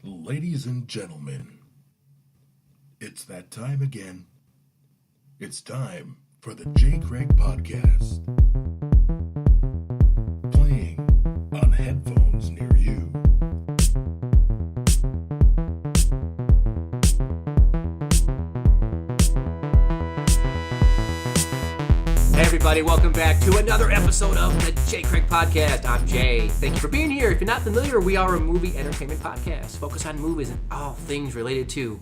Ladies and gentlemen, it's that time again. It's time for the J. Craig podcast. Playing on headphones near you. Hey everybody, welcome back to another episode of the J. Craig podcast. I'm Jay. Thank you for being here. If you're not familiar, we are a movie entertainment podcast. Focus on movies and all things related to,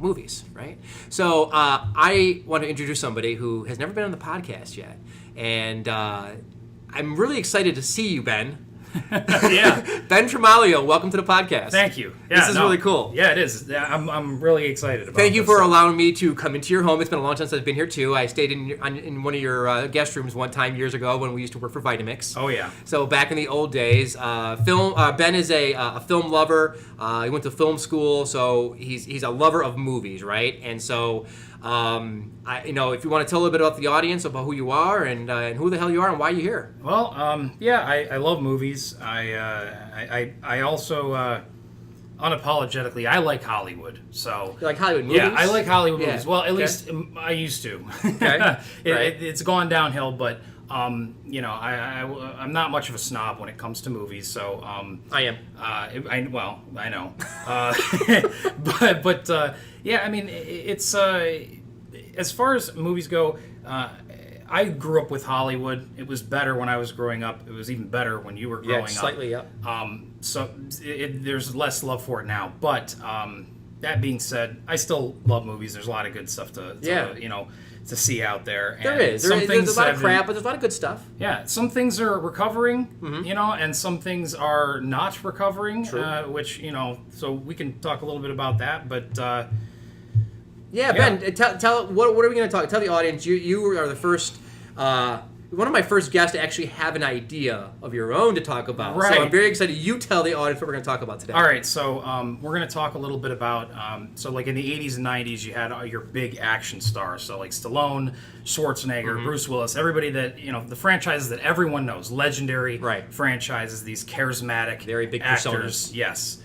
movies, right? So I want to introduce somebody who has never been on the podcast yet. And I'm really excited to see you, Ben. Yeah. Ben Tremaglio, welcome to the podcast. Thank you. Yeah, this is really cool. Yeah, it is. I'm really excited about it. Thank you for allowing me to come into your home. It's been a long time since I've been here, too. I stayed in one of your guest rooms one time years ago when we used to work for Vitamix. Oh, yeah. So back in the old days, Ben is a film lover. He went to film school, so he's a lover of movies, right? And so, if you want to tell a little bit about the audience, about who you are and who the hell you are and why you're here. Well, I love movies. I also unapologetically I like Hollywood. So You like Hollywood movies? yeah, I like Hollywood Yeah. movies. Well, at Okay. least I used to. Okay. Right. It's gone downhill, but I'm not much of a snob when it comes to movies. So I am. I know. but I mean, it's as far as movies go. I grew up with Hollywood. It was better when I was growing up. It was even better when you were growing up. Slightly up. So there's less love for it now. But that being said, I still love movies. There's a lot of good stuff to see out there. There is. There's a lot of crap, but there's a lot of good stuff. Yeah, some things are recovering, and some things are not recovering. True. So we can talk a little bit about that. But Ben, tell what are we going to talk? Tell the audience. You are the first, one of my first guests to actually have an idea of your own to talk about. Right. So I'm very excited. You tell the audience what we're going to talk about today. all right, so we're going to talk a little bit about like in the 80s and 90s, you had your big action stars, so like Stallone, Schwarzenegger, Bruce Willis, everybody that the franchises that everyone knows, legendary franchises, these charismatic, very big actors. personas. Yes,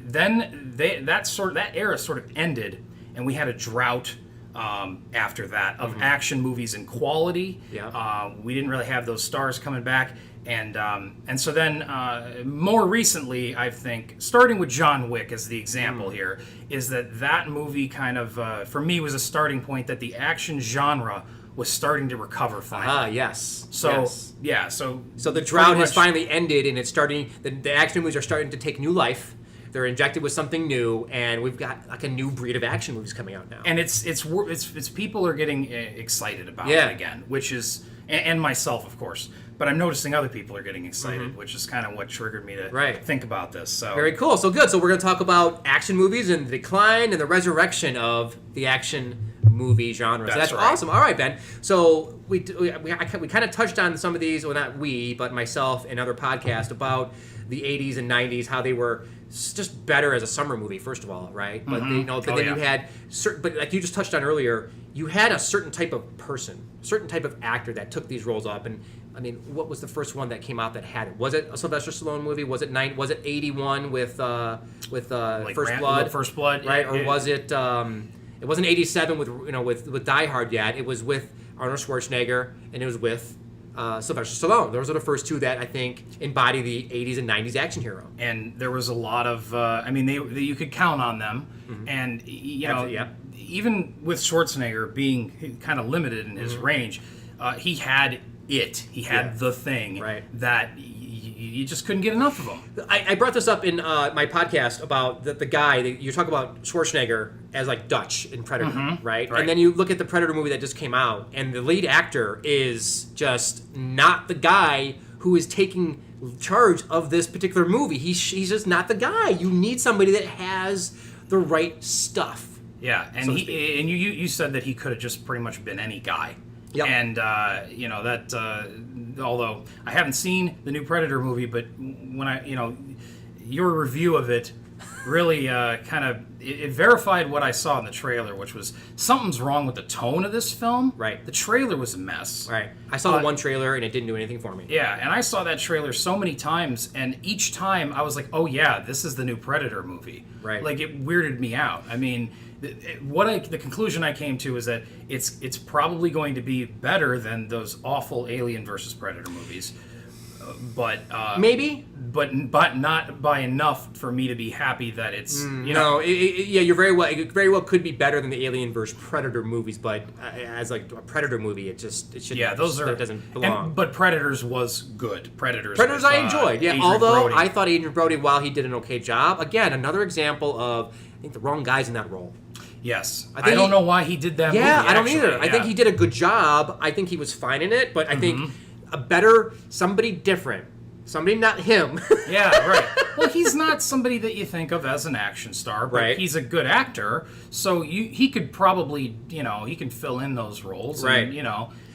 then that era sort of ended, and we had a drought after that of action movies and quality. Yeah. We didn't really have those stars coming back, and so then more recently, I think, starting with John Wick as the example here, is that movie kind of for me was a starting point that the action genre was starting to recover finally. Yes. So yes. So the drought has finally ended, and it's starting. The action movies are starting to take new life. They're injected with something new, and we've got like a new breed of action movies coming out now. And it's people are getting excited about it again, which is, and myself, of course. But I'm noticing other people are getting excited, which is kind of what triggered me to think about this. So very cool. So good. So we're going to talk about action movies and the decline and the resurrection of the action movie genre. That's right. Awesome. All right, Ben. So we kind of touched on some of these, well, not we, but myself and other podcasts about the 80s and 90s, how they were just better as a summer movie, first of all, right? But you had certain, but like you just touched on earlier, you had a certain type of person, certain type of actor that took these roles up. And I mean, what was the first one that came out that had it? Was it a Sylvester Stallone movie? Was it 81 with like First Blood? First Blood, right? yeah, Or was it? It wasn't 87 with Die Hard yet. It was with Arnold Schwarzenegger, and it was with Sylvester Stallone. Those are the first two that I think embody the 80s and 90s action hero. And there was a lot of, you could count on them. And, even with Schwarzenegger being kind of limited in his range, he had it. He had the thing that you just couldn't get enough of him. I brought this up in my podcast about the guy. You talk about Schwarzenegger as like Dutch in Predator, right? And then you look at the Predator movie that just came out, and the lead actor is just not the guy who is taking charge of this particular movie. He's just not the guy. You need somebody that has the right stuff. Yeah, and so you said that he could have just pretty much been any guy. Yep. And although I haven't seen the new Predator movie, but when your review of it really kind of it verified what I saw in the trailer, which was something's wrong with the tone of this film. Right. The trailer was a mess. Right. I saw the one trailer and it didn't do anything for me. Yeah, and I saw that trailer so many times, and each time I was like, oh yeah, this is the new Predator movie. Right. Like, it weirded me out. I mean, the conclusion I came to is that it's probably going to be better than those awful Alien versus Predator movies. But maybe, but not by enough for me to be happy that it's you're very well. It very well could be better than the Alien vs Predator movies, but as like a Predator movie, it should. Yeah, those are that doesn't belong. But Predators was good. Predators was, I enjoyed. Yeah, Adrian although Brody. I thought Adrian Brody, while he did an okay job, again another example of I think the wrong guys in that role. Yes, I don't know why he did that. Yeah, movie, I don't actually. either. Yeah. I think he did a good job. I think he was fine in it, but I think a better somebody different. Somebody not him. Yeah, right. Well, he's not somebody that you think of as an action star, but right. He's a good actor, so he could probably, he can fill in those roles, right?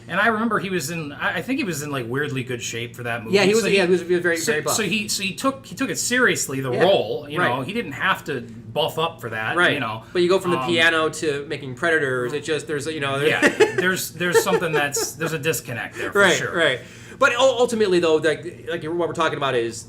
And I remember he was in. I think he was in like weirdly good shape for that movie. Yeah, he was. So he was very so, very buff. So he took it seriously, the role. Right. He didn't have to buff up for that. Right. But you go from the piano to making Predators. It just there's there's something there's a disconnect there for sure. Right. But ultimately, though, like what we're talking about is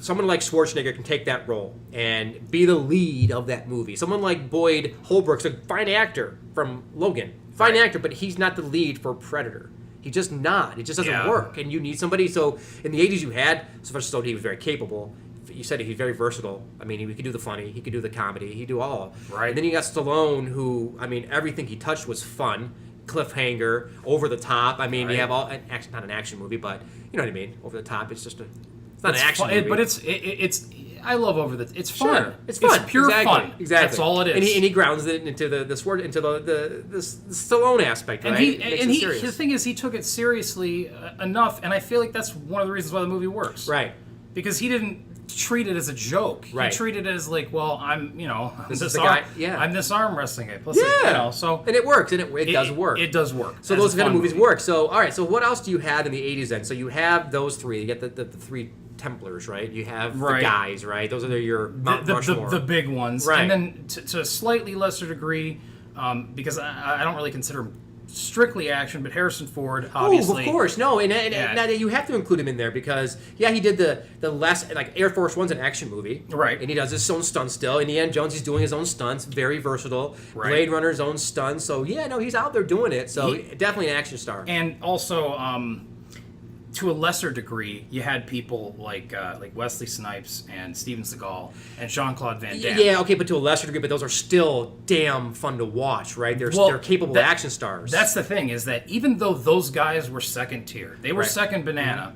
someone like Schwarzenegger can take that role and be the lead of that movie. Someone like Boyd Holbrook's a fine actor from Logan, fine actor, but he's not the lead for Predator. He's just not. It just doesn't work. And you need somebody. So in the 80s, you had Sylvester Stallone. He was very capable. You said he's very versatile. I mean, he could do the funny, he could do the comedy, he could do all. Right. And then you got Stallone, who, I mean, everything he touched was fun. Cliffhanger, over the top. I mean, you have not an action movie, but you know what I mean. Over the top. It's just it's not an action movie, but it's. I love over the. It's fun. Sure. It's fun. It's pure fun. Exactly. That's all it is. And he grounds it into the Stallone aspect, right? The thing is, he took it seriously enough, and I feel like that's one of the reasons why the movie works. Right. Because he didn't treat it as a joke. Right. He treated it as like, well, I'm this guy. Yeah. I'm this arm wrestling guy. Plus, so and it works, and it does work. It does work. So those kind of movies work. So all right. So what else do you have in the 80s then? So you have those three. You get the three Templars, right? You have the guys, right? Those are your Mount Rushmore. The big ones. Right. And then to a slightly lesser degree, because I don't really consider him strictly action, but Harrison Ford, obviously. Oh, of course. No, and now you have to include him in there because, he did the less, like Air Force One's an action movie. Right. And he does his own stunts still. Indiana Jones, he's doing his own stunts, very versatile. Right. Blade Runner's own stunts. So, he's out there doing it. So, definitely an action star. And also, to a lesser degree, you had people like Wesley Snipes and Steven Seagal and Jean-Claude Van Damme. Yeah, okay, but to a lesser degree, but those are still damn fun to watch, right? They're capable action stars. That's the thing, is that even though those guys were second tier, they were second banana,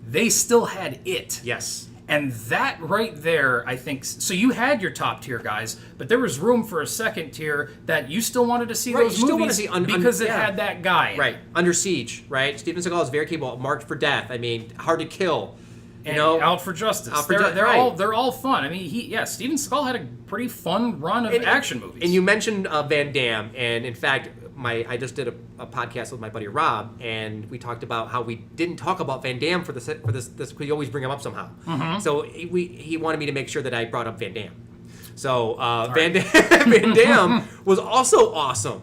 they still had it. Yes. And that right there, I think, so you had your top tier guys, but there was room for a second tier that you still wanted to see those movies because it had that guy. Right. Under Siege, right? Steven Seagal is very capable. Marked for Death. I mean, Hard to Kill. And Out for Justice. They're all fun. I mean, Steven Seagal had a pretty fun run of action movies. And you mentioned Van Damme, and in fact, I just did a podcast with my buddy Rob, and we talked about how we didn't talk about Van Damme for this because we always bring him up somehow. Mm-hmm. So he wanted me to make sure that I brought up Van Damme. So Van Damme was also awesome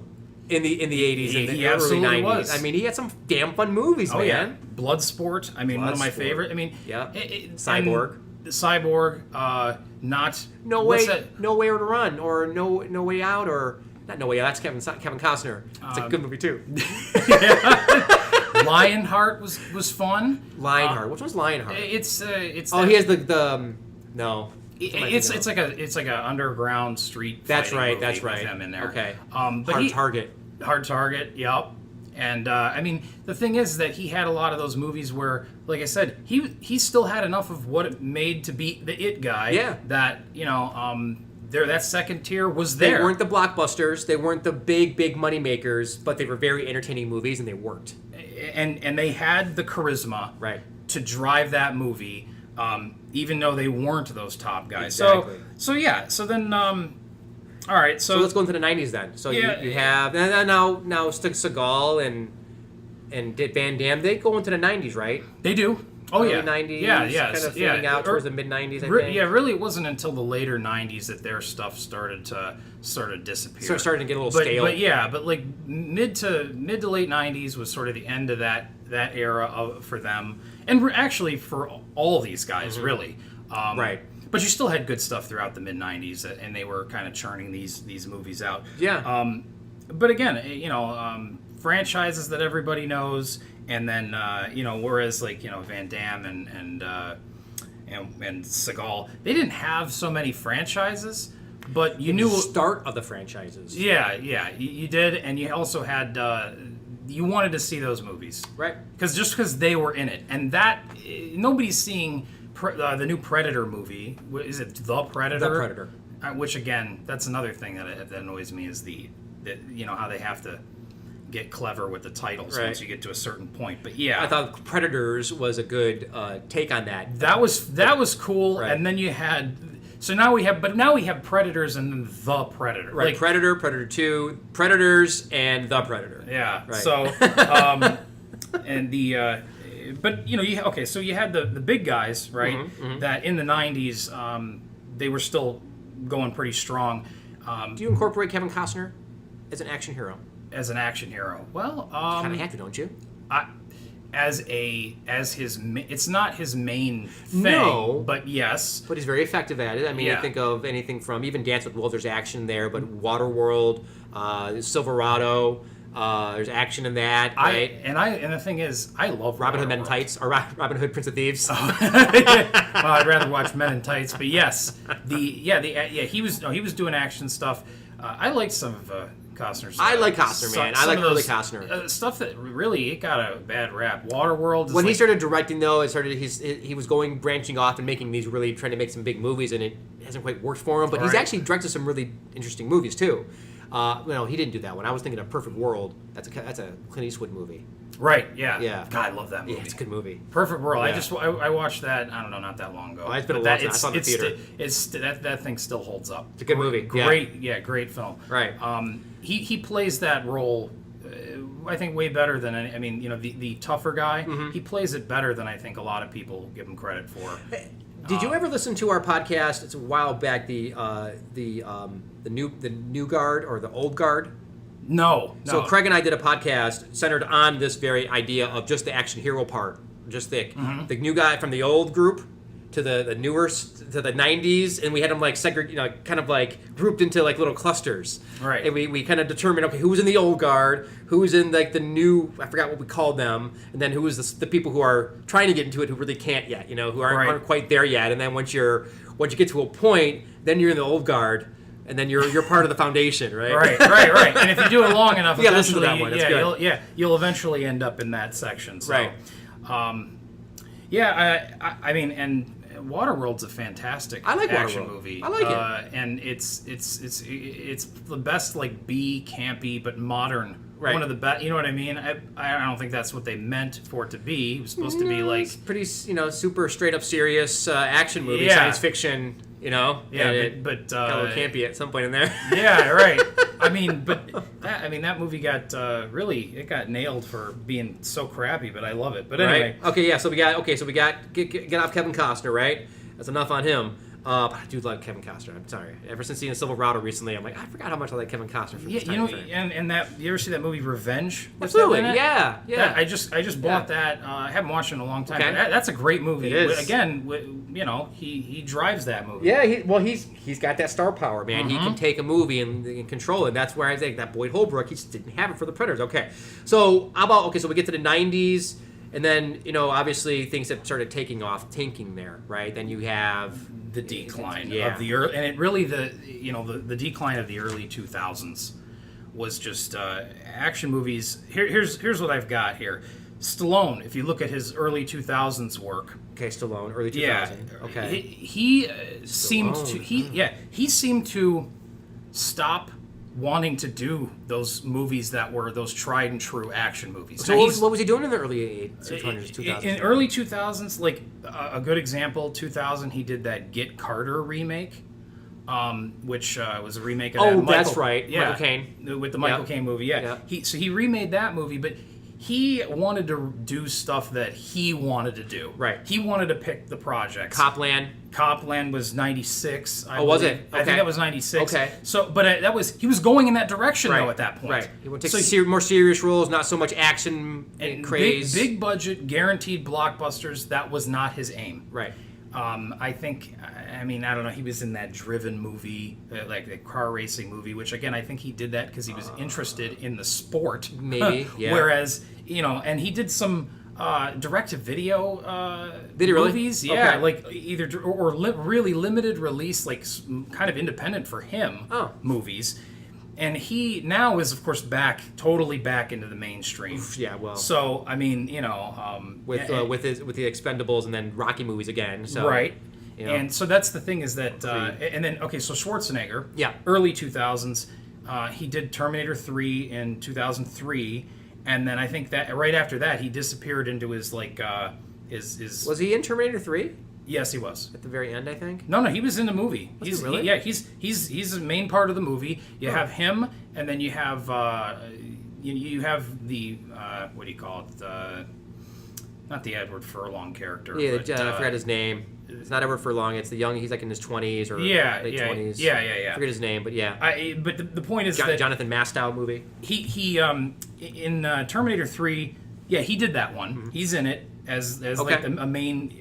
in the 80s and the early 90s. Was. I mean, he had some damn fun movies, man. Yeah. Bloodsport. I mean, one of my favorite. I mean, Cyborg. Cyborg. Not No Way to Run or No Way Out or. Not No Way Out. That's Kevin Costner. It's a good movie too. Lionheart was fun. Lionheart. Which one's Lionheart? It's. Oh, he has the no. It's like a underground street. That's right. With them in there. Okay. But Hard Target. Yep. And I mean, the thing is that he had a lot of those movies where, like I said, he still had enough of what it made to be the it guy. Yeah. That that second tier was there. They weren't the blockbusters. They weren't the big money makers, but they were very entertaining movies, and they worked. And they had the charisma to drive that movie, even though they weren't those top guys. Exactly. So then, all right. So let's go into the 90s then. So you have now Seagal and Van Damme. They go into the 90s, right? They do. early 90s, kind of fading out towards the mid-90s, I think. Yeah, really, it wasn't until the later 90s that their stuff started to disappear. So it started to get a little stale. But like mid to late 90s was sort of the end of that era for them, and actually for all these guys, really. Right. But you still had good stuff throughout the mid 90s, and they were kind of churning these movies out. Yeah. But again, franchises that everybody knows, and then whereas like Van Damme and Seagal, they didn't have so many franchises, but you knew the start of the franchises. Yeah, you did, and you also had you wanted to see those movies, right? Because they were in it, and that nobody's seeing. The new Predator movie, is it The Predator? The Predator. Which again, that's another thing that annoys me is how they have to get clever with the titles once you get to a certain point. But yeah, I thought Predators was a good take on that. That was cool. Right. And then you had now we have Predators and then The Predator. Right, like, Predator, Predator 2, Predators, and The Predator. Yeah. Right. So and the. But so you had the big guys, right? Mm-hmm. That in the '90s they were still going pretty strong. Do you incorporate Kevin Costner as an action hero? As an action hero, well, kind of have to, don't you? It's not his main thing, no, but yes. But he's very effective at it. I mean, I think of anything from even Dance with Wolves. There's action there, but Waterworld, Silverado. There's action in that, right? And the thing is, I love Robin Hood Men in Tights or Robin Hood Prince of Thieves. Well, I'd rather watch Men in Tights, but yes, he was doing action stuff. I liked some of Costner's. I like Costner, man. I like early Costner stuff that really it got a bad rap. Waterworld. When he started directing, though, he was branching off and making these really trying to make some big movies, and it hasn't quite worked for him. But he's actually directed some really interesting movies too. He didn't do that one. I was thinking of Perfect World. That's a Clint Eastwood movie. Right. Yeah. Yeah. God, I love that movie. Yeah, it's a good movie. Perfect World. Yeah. I watched that. I don't know, not that long ago. Oh, it's been a long time. I saw it in the theater. That thing still holds up. It's a good movie. Great. Yeah. Great film. Right. He plays that role. I think way better than the tougher guy. Mm-hmm. He plays it better than I think a lot of people give him credit for. Did you ever listen to our podcast? It's a while back. The new guard or the old guard? No. So Craig and I did a podcast centered on this very idea of just the action hero part, just the new guy from the old group to the newer to the 90s, and we had them like kind of like grouped into like little clusters. Right. And we kind of determined, okay, who was in the old guard, who was in like the new, I forgot what we called them, and then who was the people who are trying to get into it who really can't yet, who aren't quite there yet. And then once you get to a point, then you're in the old guard. And then you're part of the foundation, right? Right. And if you do it long enough, listen to that one. It's good. You'll eventually end up in that section. So, right. I mean, and Waterworld's a fantastic action movie. I like it, and it's the best like B campy but modern. Right. One of the best. You know what I mean? I don't think that's what they meant for it to be. It was supposed to be like it's pretty super straight up serious action movie, science fiction. But got a little campy at some point in there. Yeah, right. That movie got it got nailed for being so crappy, but I love it. But anyway, right. Okay, yeah. So we got get off Kevin Costner, right? That's enough on him. But I do love Kevin Costner. I'm sorry. Ever since seeing Silverado recently, I'm like, I forgot how much I like Kevin Costner. From this time frame. And that you ever see that movie Revenge? Absolutely, yeah. I just bought that. I haven't watched it in a long time. Okay. But that's a great movie. It is. Again, he drives that movie. Yeah, he's got that star power, man. Mm-hmm. He can take a movie and control it. That's where I think that Boyd Holbrook, he just didn't have it for the Predators. Okay, so so we get to the 90s. And then, obviously things have started tanking there, right? Then you have the decline of the early, and it really the decline of the early 2000s was just action movies. Here's what I've got here. Stallone, if you look at his early 2000s work. Okay, Stallone, early 2000s. Yeah, okay. He seemed to stop wanting to do those movies that were those tried and true action movies. So what was he doing in the early 2000s? In early 2000s, like a good example, 2000, he did that Get Carter remake, which was a remake of that's right. Yeah, Michael Caine. With the Michael Caine movie, yeah. He remade that movie, but he wanted to do stuff that he wanted to do. Right. He wanted to pick the projects. Copland was 96. Oh, was it? I think that was 96. Okay. So, but he was going in that direction though at that point. Right. He would take more serious roles, not so much action and craze. Big budget, guaranteed blockbusters. That was not his aim. Right. I think, I don't know, he was in that Driven movie, like the car racing movie, which again, I think he did that because he was interested in the sport. Maybe, yeah. Whereas, and he did some direct-to-video did he really? movies. Okay. Yeah, like either, really limited release, like kind of independent for him movies. And he now is, of course, totally back into the mainstream. Yeah, well. So, with the Expendables and then Rocky movies again. So, right. And so that's the thing is that, and then, so Schwarzenegger, early 2000s, he did Terminator 3 in 2003, and then I think that right after that, he disappeared into his, his... Was he in Terminator 3? Yes, he was. At the very end, I think? No, he was in the movie. Was he really? He's the main part of the movie. You have him, and then you have, you have the, what do you call it, not the Edward Furlong character. Yeah, but, I forgot his name. It's not Edward Furlong. It's the young. He's like in his 20s or late 20s. Yeah. I forget his name, but yeah. But the point is that Jonathan Mastow movie. He in Terminator 3, he did that one. Mm-hmm. He's in it as like a main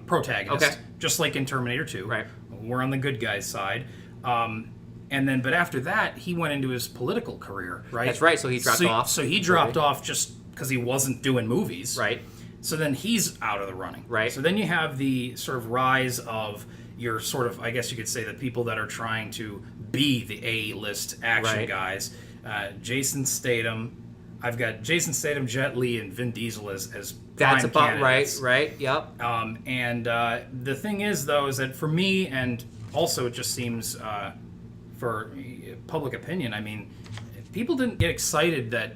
protagonist, just like in Terminator 2. Right. We're on the good guy's side. But after that, he went into his political career. Right. That's right. So he dropped off. So he dropped off just because he wasn't doing movies. Right. So then he's out of the running. Right. So then you have the sort of rise of your sort of, I guess you could say, the people that are trying to be the A-list action guys. Jason Statham. I've got Jason Statham, Jet Li, and Vin Diesel as that's prime about candidates. right. Yep. And the thing is, though, is that for me, and also it just seems for public opinion, people didn't get excited that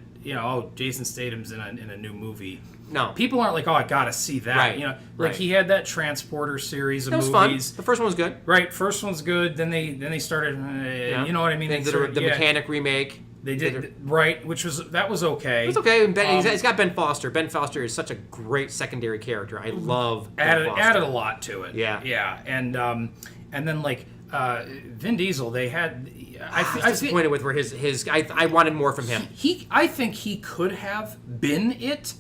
Jason Statham's in a new movie. No, people aren't like, I gotta see that. Right. He had that Transporter series of movies. Fun. The first one was good. Right, first one's good. Then they started, you know what I mean? They did the Mechanic remake. They did right, which was okay. It was okay. It's got Ben Foster. Ben Foster is such a great secondary character. I love Ben Foster. Added a lot to it. Yeah. And then Vin Diesel, they had. I was disappointed with where his. I wanted more from him. I think he could have been it.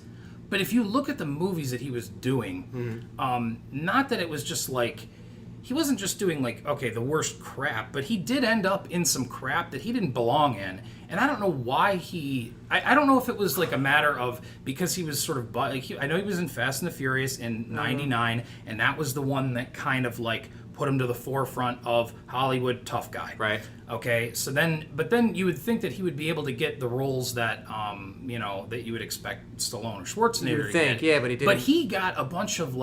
But if you look at the movies that he was doing, not that it was just like, he wasn't just doing the worst crap, but he did end up in some crap that he didn't belong in. And I don't know why I don't know if it was a matter of, because he was sort of, I know he was in Fast and the Furious in 99, and that was the one that kind of put him to the forefront of Hollywood tough guy. Right. Okay. So then you would think that he would be able to get the roles that that you would expect Stallone or Schwarzenegger to get. Yeah, but he didn't. But he got a bunch of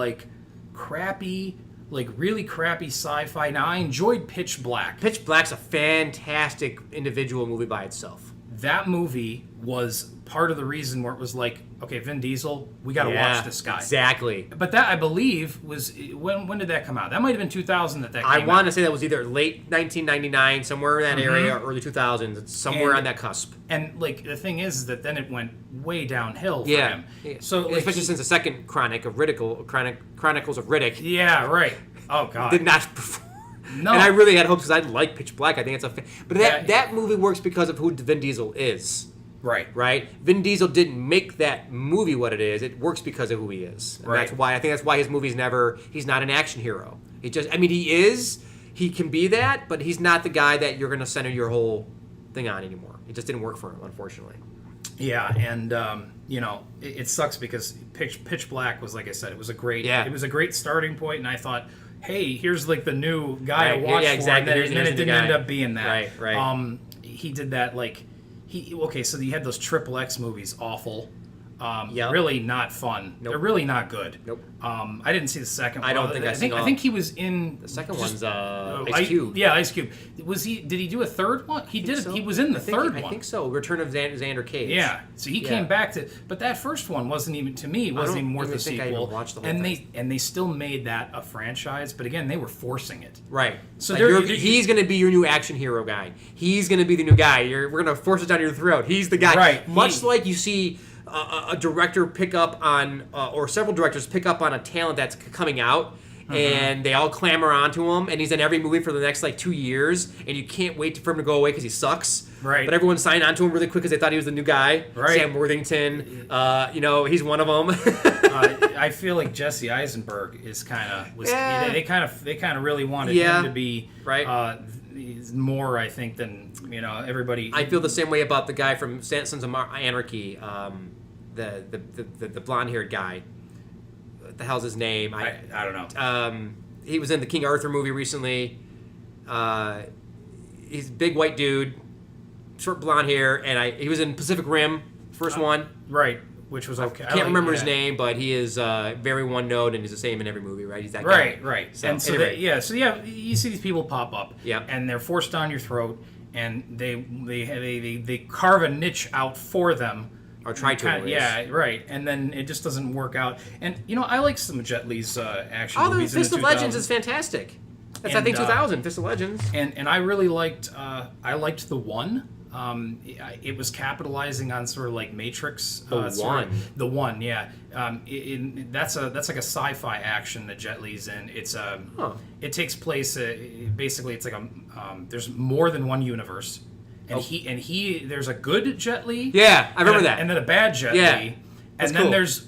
crappy, really crappy sci-fi. Now I enjoyed Pitch Black. Pitch Black's a fantastic individual movie by itself. That movie was part of the reason where it was okay, Vin Diesel, we got to watch this guy. Exactly. But that, I believe, was when did that come out? That might have been 2000 that came out. I want to say that was either late 1999, somewhere in that area, or early 2000s, somewhere on that cusp. And the thing is that then it went way downhill for him. Yeah. So especially since the second Chronicles of Riddick. Yeah, right. Oh God. Did not perform. No. And I really had hopes because I like Pitch Black. I think it's but that movie works because of who Vin Diesel is. Right. Vin Diesel didn't make that movie what it is. It works because of who he is. And that's why his movies he's not an action hero. He can be that, but he's not the guy that you're going to center your whole thing on anymore. It just didn't work for him, unfortunately. Yeah, and it sucks because Pitch Black was, like I said, it was a great starting point, and I thought, hey, here's the new guy to watch for, and then it didn't end up being that. Right. He did that so you had those XXX movies, awful. Really not fun. Nope. They're really not good. Nope. I didn't see the second one. I think he was in the second one's Ice Cube. Yeah, Ice Cube. Did he do a third one? He did. He was in the third one. I think so. Return of Xander Cage. Yeah. So he came back but that first one wasn't even worth a sequel. I even watched the whole thing. They still made that a franchise, but again, they were forcing it. Right. So he's going to be your new action hero guy. He's going to be the new guy. We're going to force it down your throat. He's the guy. Right. Much like you see a director pick up on, or several directors pick up on a talent that's coming out, and they all clamor onto him, and he's in every movie for the next 2 years, and you can't wait for him to go away because he sucks. Right. But everyone signed onto him really quick because they thought he was the new guy. Right. Sam Worthington, he's one of them. I feel like Jesse Eisenberg is they kind of really wanted Yeah. him to be Right. More, I think, than everybody. I feel the same way about the guy from Sons of Anarchy, the blonde-haired guy. What the hell's his name? I don't know. He was in the King Arthur movie recently. He's a big white dude, short blonde hair, and he was in Pacific Rim, first one. Right, which was okay. I can't remember his name, but he is very one-note, and he's the same in every movie, right? He's that guy. Right, right. So, and so, anyway. you see these people pop up, Yep. and they're forced down your throat, and they carve a niche out for them. Or try to. Yeah, right. And then it just doesn't work out. And, I like some of Jet Li's action movies. The Fist of Legends is fantastic. That's, I think, 2000, Fist of Legends. And I really liked, The One. It was capitalizing on sort of like Matrix. The One, yeah. That's like a sci-fi action that Jet Li's in. It's It takes place, basically, it's like there's more than one universe. And he there's a good Jet Li. Yeah, I remember that. And then a bad Jet Li. That's And then cool. there's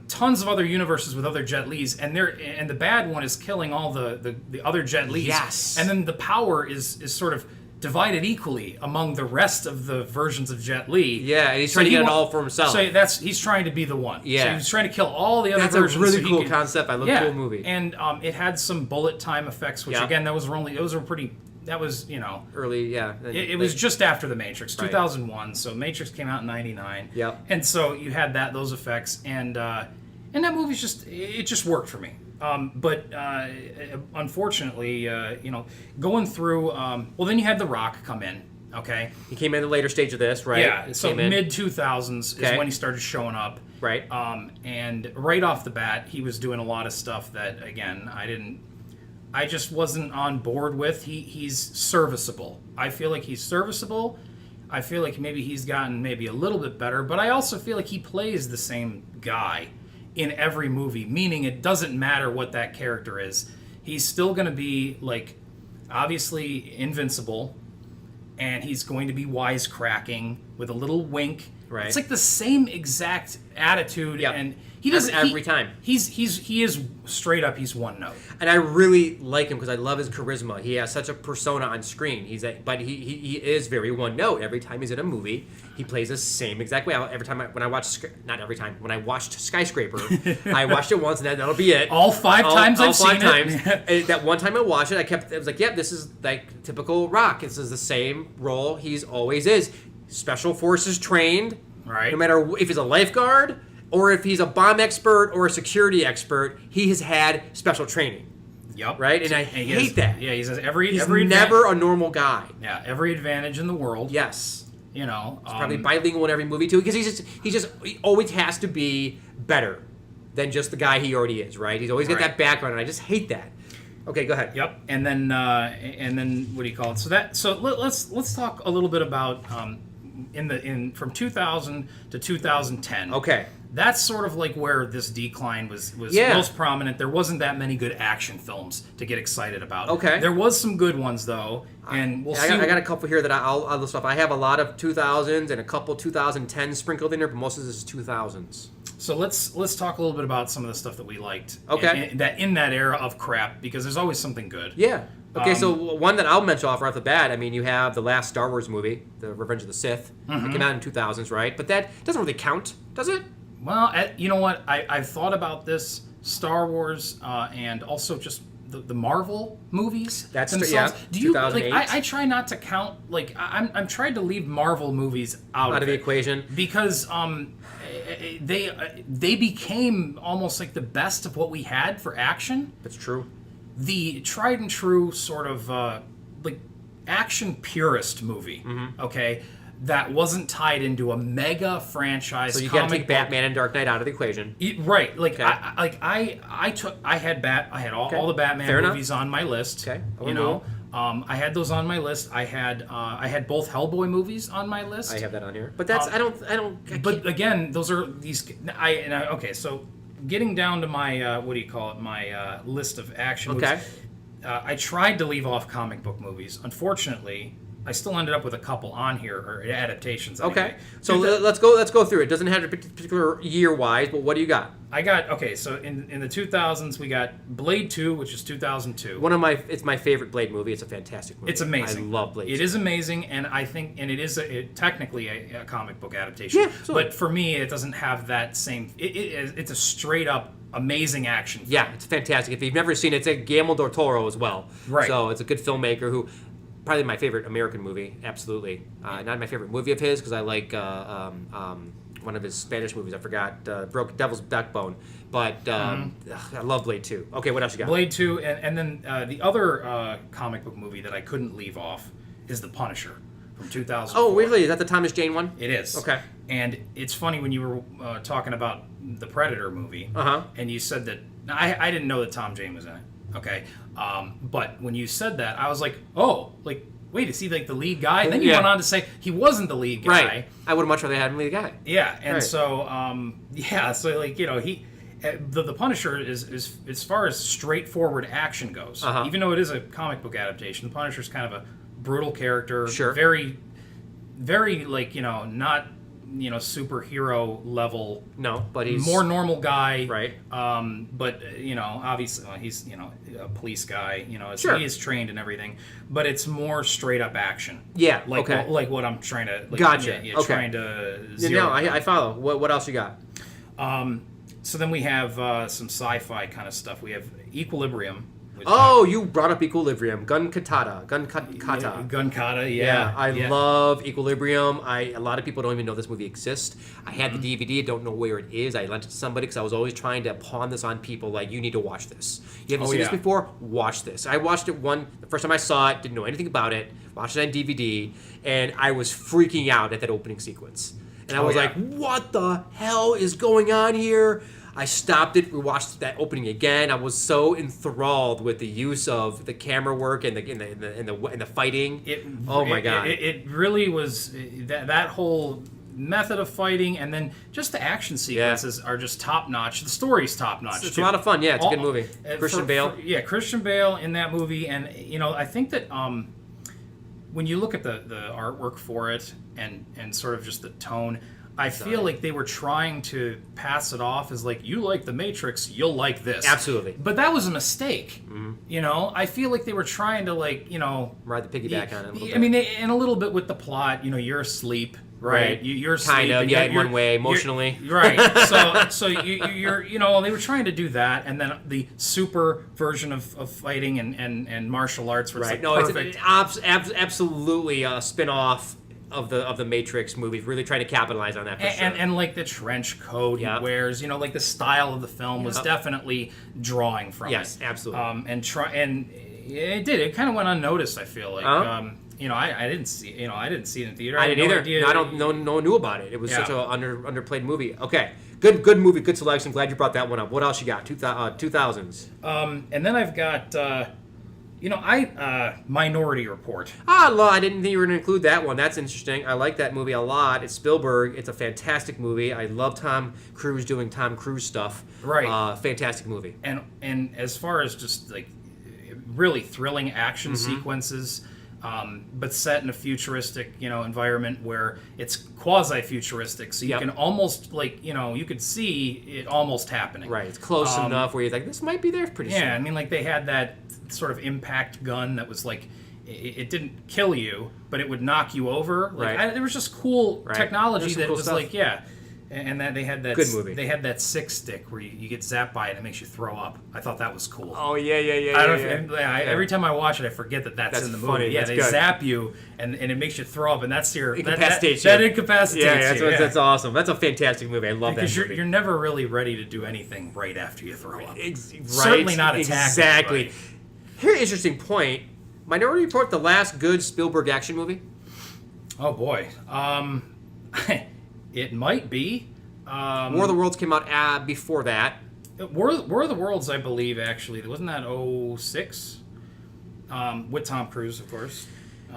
tons of other universes with other Jet Lis, and the bad one is killing all the other Jet Lis. Yes. And then the power is sort of divided equally among the rest of the versions of Jet Li. Yeah, and he's trying to get it all for himself. So he's trying to be the one. Yeah. So he's trying to kill all the other That's versions. That's a really cool concept. I love cool movie. And it had some bullet time effects, which again, those were pretty. That was, early, yeah. It was just after The Matrix, Right. 2001. So Matrix came out in 99. Yep. And so you had those effects, and that movie's just worked for me. But unfortunately, going through, then you had The Rock come in. Okay. He came in the later stage of this, right? Yeah. So mid 2000s is when he started showing up. Right. And right off the bat, he was doing a lot of stuff that, again, I just wasn't on board with. He's serviceable. I feel like he's serviceable. I feel like maybe he's gotten maybe a little bit better, but I also feel like he plays the same guy in every movie, meaning it doesn't matter what that character is. He's still going to be, obviously invincible, and he's going to be wisecracking with a little wink. Right. It's like the same exact attitude, and he doesn't every time. He is straight up. He's one note, and I really like him because I love his charisma. He has such a persona on screen. But he is very one note. Every time he's in a movie, he plays the same exact way. When I watched Skyscraper, I watched it once, and that'll be it. All five times I've seen it. That one time I watched it, I was like, "Yep, this is like typical Rock. This is the same role he's always is." Special forces trained, right? No matter if he's a lifeguard or if he's a bomb expert or a security expert, he has had special training. Yep. Right? And I hate that. Yeah, he's never a normal guy. Yeah, every advantage in the world. Yes. He's probably bilingual in every movie too, because he always has to be better than just the guy he already is, right? He's always got that background, and I just hate that. Okay, go ahead. Yep. And then what do you call it? So let's talk a little bit about from 2000 to 2010. Okay. That's sort of like where this decline was most prominent. There wasn't that many good action films to get excited about. Okay. There was some good ones though, and we'll see. I got a couple here that I'll list off. I have a lot of 2000s and a couple 2010s sprinkled in there, but most of this is 2000s. So let's talk a little bit about some of the stuff that we liked. Okay. In that era of crap, because there's always something good. Yeah. Okay, so one that I'll mention off right off the bat, I mean, you have the last Star Wars movie, The Revenge of the Sith. Mm-hmm. It came out in 2000s, right? But that doesn't really count, does it? Well, you know what? I've thought about this, Star Wars, and also just the Marvel movies themselves. Yeah, do you 2008. I try not to count, I'm trying to leave Marvel movies out of the equation, because they became almost like the best of what we had for action. That's true. The tried and true sort of action purist movie, okay, that wasn't tied into a mega franchise. So you got to take Batman and Dark Knight out of the equation, right? I had all the Batman movies on my list. Okay, I had those on my list. I had both Hellboy movies on my list. I have that on here, but that's I But again, those are these. Okay, so getting down to my my list of action movies. Okay. I tried to leave off comic book movies. Unfortunately, I still ended up with a couple on here, or adaptations. Anyway. Okay, so let's go through it. Doesn't have to be particular year wise, but what do you got? I got so in the 2000s we got Blade 2, which is 2002. It's my favorite Blade movie. It's a fantastic movie. It's amazing. I love Blade. It is amazing, and I think it is technically a comic book adaptation. Yeah, absolutely. But for me, it doesn't have that same. It's a straight up amazing action film. Yeah, it's fantastic. If you've never seen it, it's a Guillermo del Toro as well. Right. So it's a good filmmaker who, probably my favorite American movie. Absolutely. Not my favorite movie of his because I like one of his Spanish movies. I forgot. Broke Devil's Backbone. But I love Blade 2. Okay, what else you got? Blade 2, and then the other comic book movie that I couldn't leave off is The Punisher from 2004. Oh, really? Is that the Thomas Jane one? It is. Okay. And it's funny when you were talking about the Predator movie, and you said that I didn't know that Tom Jane was in it. Okay, but when you said that, I was like, oh, like wait, is he like the lead guy? And then you went on to say he wasn't the lead guy. Right. I would have much rather had him lead guy. Yeah, and right. so like he. The Punisher is as far as straightforward action goes. Even though it is a comic book adaptation, the Punisher is kind of a brutal character. Sure. Very, very not superhero level. No, but he's more normal guy. Right. But obviously he's a police guy. So sure. he is trained and everything. But it's more straight up action. Yeah. Like okay. Like what I'm trying to. Like, gotcha. Yeah, okay. Trying to. Zero No, I follow. What else you got? So then we have some sci-fi kind of stuff. We have Equilibrium. Oh, you brought up Equilibrium. Gun Kata. Gun Kata, yeah. I love Equilibrium. A lot of people don't even know this movie exists. I had the DVD. Don't know where it is. I lent it to somebody because I was always trying to pawn this on people. Like, you need to watch this. You haven't seen this before? Watch this. I watched it the first time I saw it. Didn't know anything about it. Watched it on DVD, and I was freaking out at that opening sequence. And I was like, what the hell is going on here? I stopped it. We watched that opening again. I was so enthralled with the use of the camera work and the fighting. Oh my god! It really was that whole method of fighting, and then just the action sequences are just top notch. The story's top notch. It's a lot of fun. Yeah, it's a good movie. Christian Bale. Christian Bale in that movie, and I think that when you look at the artwork for it and sort of just the tone. I feel like they were trying to pass it off as like, you like The Matrix, you'll like this. Absolutely. But that was a mistake. Mm-hmm. I feel like they were trying to ride the piggyback on it a little bit. I mean, and a little bit with the plot, you're asleep. Right, you're kind of, in one way, emotionally. Right, so you're they were trying to do that, and then the super version of fighting and martial arts was perfect. It's absolutely a spin-off of the Matrix movies, really trying to capitalize on that for sure. And like the trench coat he wears, like the style of the film was definitely drawing from it. Yes, absolutely. And it did. It kind of went unnoticed. I feel like. I didn't see. I didn't see it in theater. I didn't either. No one knew about it. It was such a underplayed movie. Okay, good movie, good selection. Glad you brought that one up. What else you got? 2000s. And then I've got. Minority Report. I didn't think you were going to include that one. That's interesting. I like that movie a lot. It's Spielberg. It's a fantastic movie. I love Tom Cruise doing Tom Cruise stuff. Right. Fantastic movie. And as far as just like really thrilling action sequences, but set in a futuristic, environment where it's quasi-futuristic, so you can almost you could see it almost happening. Right. It's close enough where you're like, this might be there pretty soon. Yeah, I mean, like they had that sort of impact gun that was like, it didn't kill you, but it would knock you over. Like, there was just cool technology that was stuff. And that they had that good movie. They had that sick stick where you get zapped by it and it makes you throw up. I thought that was cool. Oh yeah. Every time I watch it, I forget that's in the movie. Funny. Yeah, that's they good. zap you and it makes you throw up, and that's your incapacitates you. That incapacitates you. That's awesome. That's a fantastic movie. I love that movie. Because you're never really ready to do anything right after you throw up. Certainly not attacking. Exactly. Anybody. Here's an interesting point. Minority Report, the last good Spielberg action movie? Oh boy, it might be. War of the Worlds came out before that. War of the Worlds, I believe, actually. Wasn't that 06? with Tom Cruise, of course.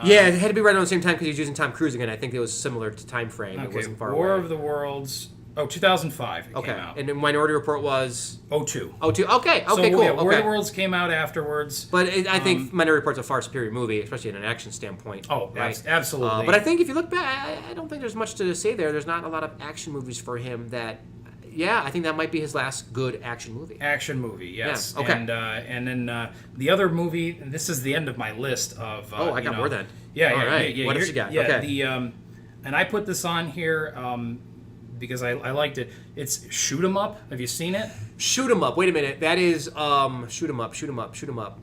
Yeah, it had to be right around the same time because he was using Tom Cruise again. I think it was similar to time frame. Okay, It wasn't far War away. of the Worlds. Oh, 2005 it came out. And then Minority Report was 02. 02. Okay, So, cool. yeah, War okay. of the Worlds came out afterwards. But I think Minority Report's a far superior movie, especially in an action standpoint. Oh, right? absolutely. But I think if you look back, I don't think there's much to say there. There's not a lot of action movies for him that... Yeah, I think that might be his last good action movie. Action movie, yes. Yeah, okay. And then the other movie, and this is the end of my list of... I got more then. Yeah, All yeah. right. Yeah, what else you got? Yeah, Okay. And I put this on here because I liked it. It's Shoot 'Em Up. Have you seen it? Shoot 'em up. Wait a minute. That is Shoot 'em up. Shoot 'em up. Shoot 'em up.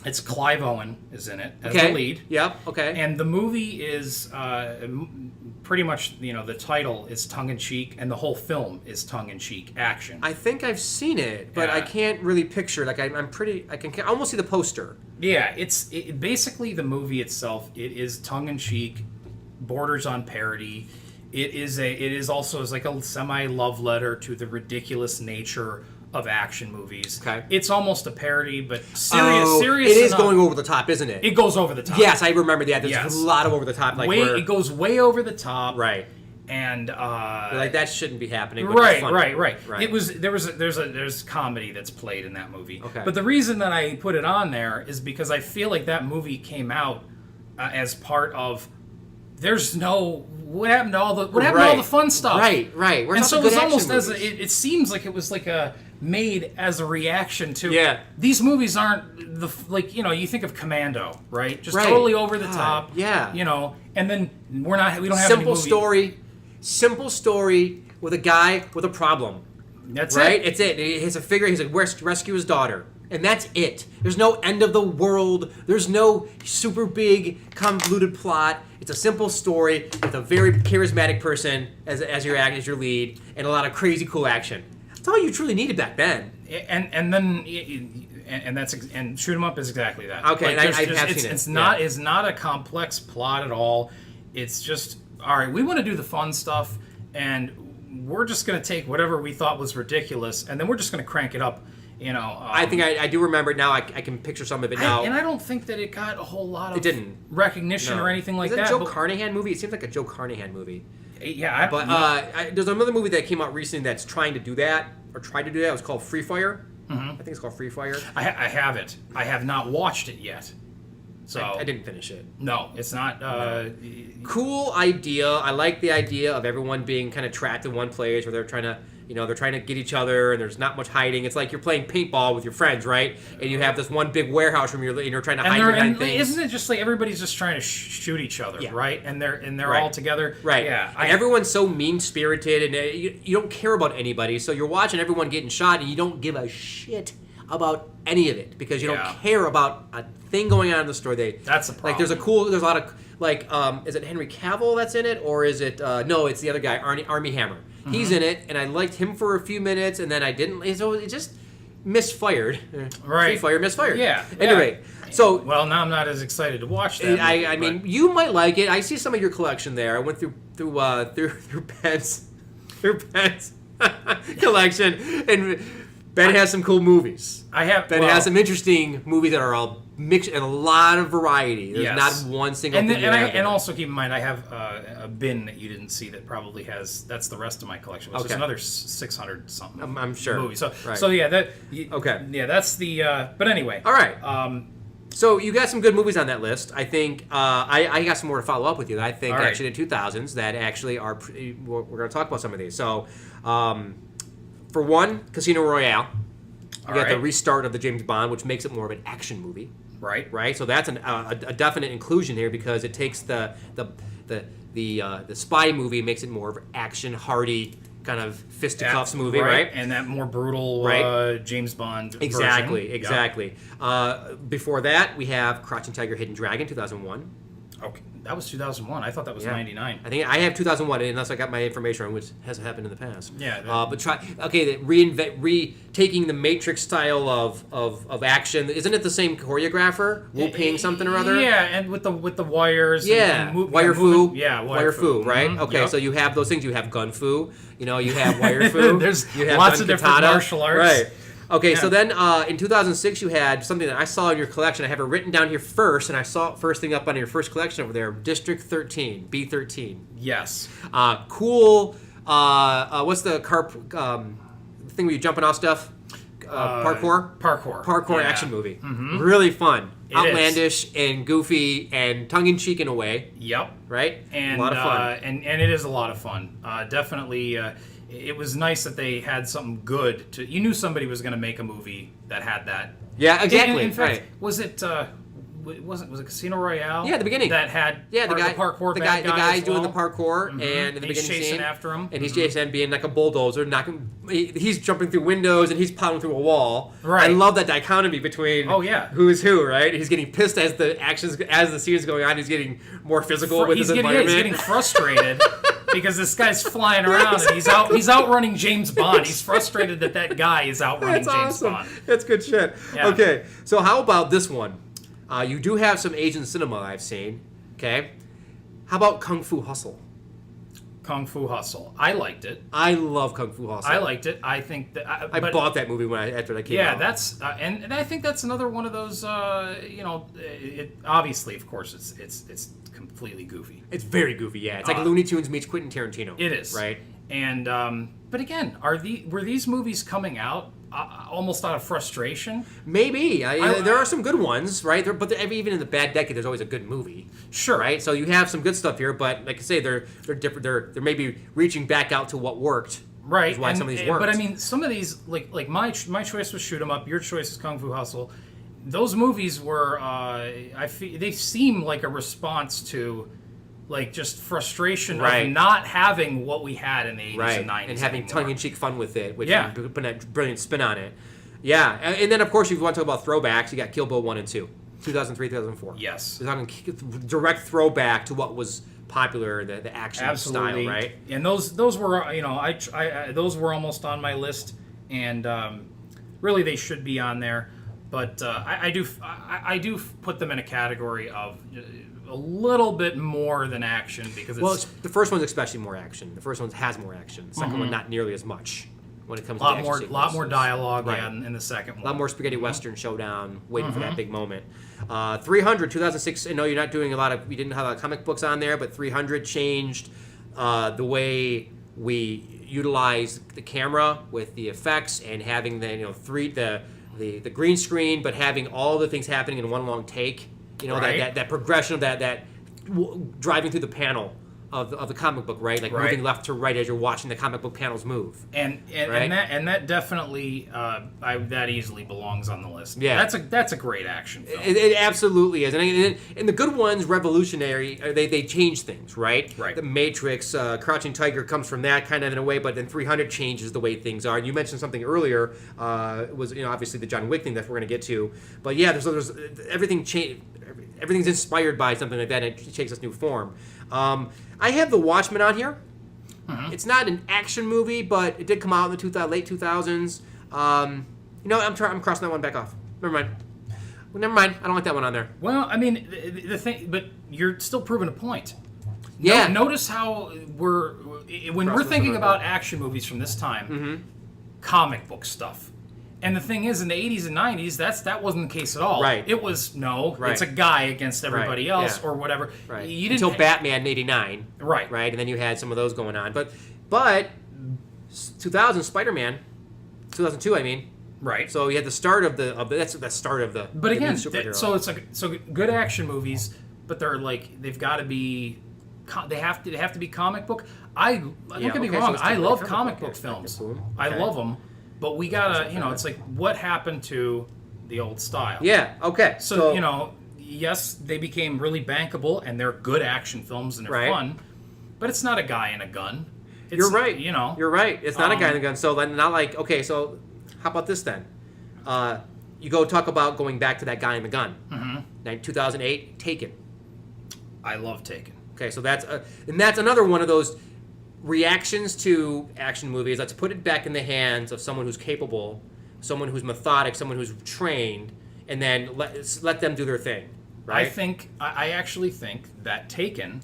It's Clive Owen is in it as Okay. the lead. Yep. Okay. And the movie is pretty much, the title is tongue-in-cheek, and the whole film is tongue-in-cheek action. I think I've seen it, but Yeah. I can't really picture. Like I can almost see the poster. Yeah, basically the movie itself. It is tongue-in-cheek, borders on parody. It is also like a semi-love letter to the ridiculous nature of action movies. Okay. It's almost a parody, but serious. It is enough. going over the top, isn't it? It goes over the top. Yes, I remember that. There's Yes. a lot of over the top. Like It goes way over the top. right. And Like that shouldn't be happening. But it's funny. Right. There's comedy that's played in that movie. Okay. But the reason that I put it on there is because I feel like that movie came out as part of. What happened to all the fun stuff? Right. Where's And all so the it was good almost action as movies? it seems like it was like made as a reaction to. Yeah. These movies aren't you think of Commando, right? Just Right. totally over the God, top. yeah. And then we don't have any Simple story with a guy with a problem. That's right? it. It's it. He has a figure. He's like, rescue his daughter. And that's it. There's no end of the world. There's no super big convoluted plot. It's a simple story with a very charismatic person as your lead, and a lot of crazy cool action. That's all you truly needed back then. And Shoot 'Em Up is exactly that. Okay, and I have seen it. It's not a complex plot at all. It's just, all right, we want to do the fun stuff, and we're just going to take whatever we thought was ridiculous, and then we're just going to crank it up. I think I do remember it now. I can picture some of it now. And I don't think that it got a whole lot of recognition No. or anything like Is it that. a Joe Carnahan movie? It seems like a Joe Carnahan movie. Yeah, There's another movie that came out recently that's trying to do that, or tried to do that. It was called Free Fire. I think it's called Free Fire. I have it. I have not watched it yet. So I didn't finish it. No, it's not. Cool idea. I like the idea of everyone being kind of trapped in one place where they're trying to get each other, and there's not much hiding. It's like you're playing paintball with your friends, right? And you have this one big warehouse room, and you're trying to hide behind things. Isn't it just like everybody's just trying to shoot each other, right? And they're Right. all together, right? Yeah. And everyone's so mean spirited, and you don't care about anybody. So you're watching everyone getting shot, and you don't give a shit about any of it because you don't care about a thing going on in the story. That's the problem. Like there's a lot of is it Henry Cavill that's in it, or is it no? It's the other guy, Armie Hammer. He's in it, and I liked him for a few minutes, and then I didn't. So it just misfired. Right. Free fire, misfired. Yeah. Anyway, so well, now I'm not as excited to watch that. I mean, you might like it. I see some of your collection there. I went through Ben's collection, and Ben has some cool movies. Ben has some interesting movies that are all mixed and a lot of variety. There's not one single thing. And also keep in mind, I have a bin that you didn't see that probably has. That's the rest of my collection, which is another 600 something. I'm sure. Movies. So right. so yeah, okay. Yeah, that's the. But anyway. All right. So you got some good movies on that list. I think I got some more to follow up with you. I think actually the 2000s that actually are. We're going to talk about some of these. So. For one, Casino Royale. You got the restart of the James Bond, which makes it more of an action movie. Right. So that's a definite inclusion here because it takes the spy movie and makes it more of an action, hardy kind of fisticuffs movie, right? And that more brutal James Bond Exactly. version. Before that, we have Crouching Tiger, Hidden Dragon, 2001. Okay, that was 2001. I thought that was 99. I think I have 2001, unless I got my information on which hasn't happened in the past. Yeah. Retaking the Matrix style of action. Isn't it the same choreographer? Wu Ping something or other. Yeah, and with the wires. Yeah, Wire Fu. Wire Fu, right? Mm-hmm. Okay, yep. So you have those things. You have Gun Fu. You have Wire Fu. There's you have lots Gun of different Katana. martial arts. Right. Okay, Yeah. so then in 2006 you had something that I saw in your collection. I have it written down here first, and I saw it first thing up on your first collection over there, District 13, B13. Yes. Cool. What's the thing where you jumping off stuff? Parkour? Parkour Yeah. action movie. Really fun. It Outlandish and goofy and tongue-in-cheek in a way. Yep. Right? And a lot of fun. and it is a lot of fun. Definitely, it was nice that they had something good to. You knew somebody was going to make a movie that had that. Yeah, exactly. In fact, right. was it Casino Royale? Yeah, at the beginning. That had the part guy, of the parkour. the bad guy as doing the well. parkour, and in the beginning he's chasing scene, after him, and he's chasing, being like a bulldozer, he's jumping through windows, and he's plowing through a wall. Right. I love that dichotomy between who is who. Right. He's getting pissed as the scene is going on. He's getting more physical with his environment. He's getting frustrated. Because this guy's flying around and he's outrunning James Bond. He's frustrated that guy is outrunning That's James awesome. Bond. That's good shit. Yeah. Okay, so how about this one? You do have some Asian cinema I've seen. Okay, how about Kung Fu Hustle? Kung Fu Hustle. I liked it. I love Kung Fu Hustle. I liked it. I think that I bought that movie after that came out. Yeah, that's and I think that's another one of those. Obviously, of course, it's completely goofy. It's very goofy. Yeah, it's like Looney Tunes meets Quentin Tarantino. It is right. And but again, were these movies coming out almost out of frustration? Maybe there are some good ones, right? But even in the bad decade, there's always a good movie. Sure, right? So you have some good stuff here, but like I say, they're different. They're maybe reaching back out to what worked. Right. Is why some of these worked. But I mean, some of these like my choice was Shoot 'Em Up. Your choice is Kung Fu Hustle. Those movies were they seem like a response to like just frustration of not having what we had in the 80s and 90s. And having tongue-in-cheek fun with it, which put a brilliant spin on it. Yeah, and then of course, if you want to talk about throwbacks, you got Kill Bill 1 and 2, 2003, 2004. Yes. We're talking direct throwback to what was popular, the action style, right? And those were, I those were almost on my list, and really they should be on there. But I do put them in a category of a little bit more than action because the first one's especially more action. The first one has more action. The second one not nearly as much when it comes to action. A lot more dialogue in the second one. A lot more spaghetti western showdown, waiting for that big moment. 300, 2006. I know you're not doing we didn't have a lot of comic books on there, but 300 changed the way we utilize the camera with the effects and having the green screen, but having all the things happening in one long take. That progression of that driving through the panel of the comic book, right? Like moving left to right as you're watching the comic book panels move. And that definitely that easily belongs on the list. Yeah, that's a great action film. It absolutely is, and the good ones, revolutionary. They change things, right? Right. The Matrix, Crouching Tiger comes from that kind of in a way, but then 300 changes the way things are. And you mentioned something earlier. Was obviously the John Wick thing that we're going to get to, but yeah, there's everything change. Everything's inspired by something like that, and it takes this new form. I have The Watchmen on here. Mm-hmm. It's not an action movie, but it did come out in the late 2000s. I'm crossing that one back off. Never mind. I don't like that one on there. Well, I mean, the thing, but you're still proving a point. Yeah. Notice how when we're thinking about action movies from this time, comic book stuff. And the thing is, in the 80s and 90s, that wasn't the case at all. Right. It was, it's a guy against everybody else or whatever. Right. You didn't Until Batman in 89. Right. Right, and then you had some of those going on. But 2000, Spider-Man, 2002, I mean. Right. So you had the start of that's the start of the But again, new superhero. so it's like good action movies, but they're like, they've got to be... They have to be comic book. Don't get me wrong. I love comic book films. I love them. But we gotta, it's like, what happened to the old style? Yeah, okay. So, yes, they became really bankable, and they're good action films, and they're fun, but it's not a guy in a gun. You're right. You're right. It's not a guy in a gun. So, then not like, okay, so how about this then? You go talk about going back to that guy in the gun. Mm-hmm. 2008, Taken. I love Taken. Okay, so that's another one of those reactions to action movies. Let's put it back in the hands of someone who's capable, someone who's methodic, someone who's trained, and then let them do their thing. Right? I actually think that Taken,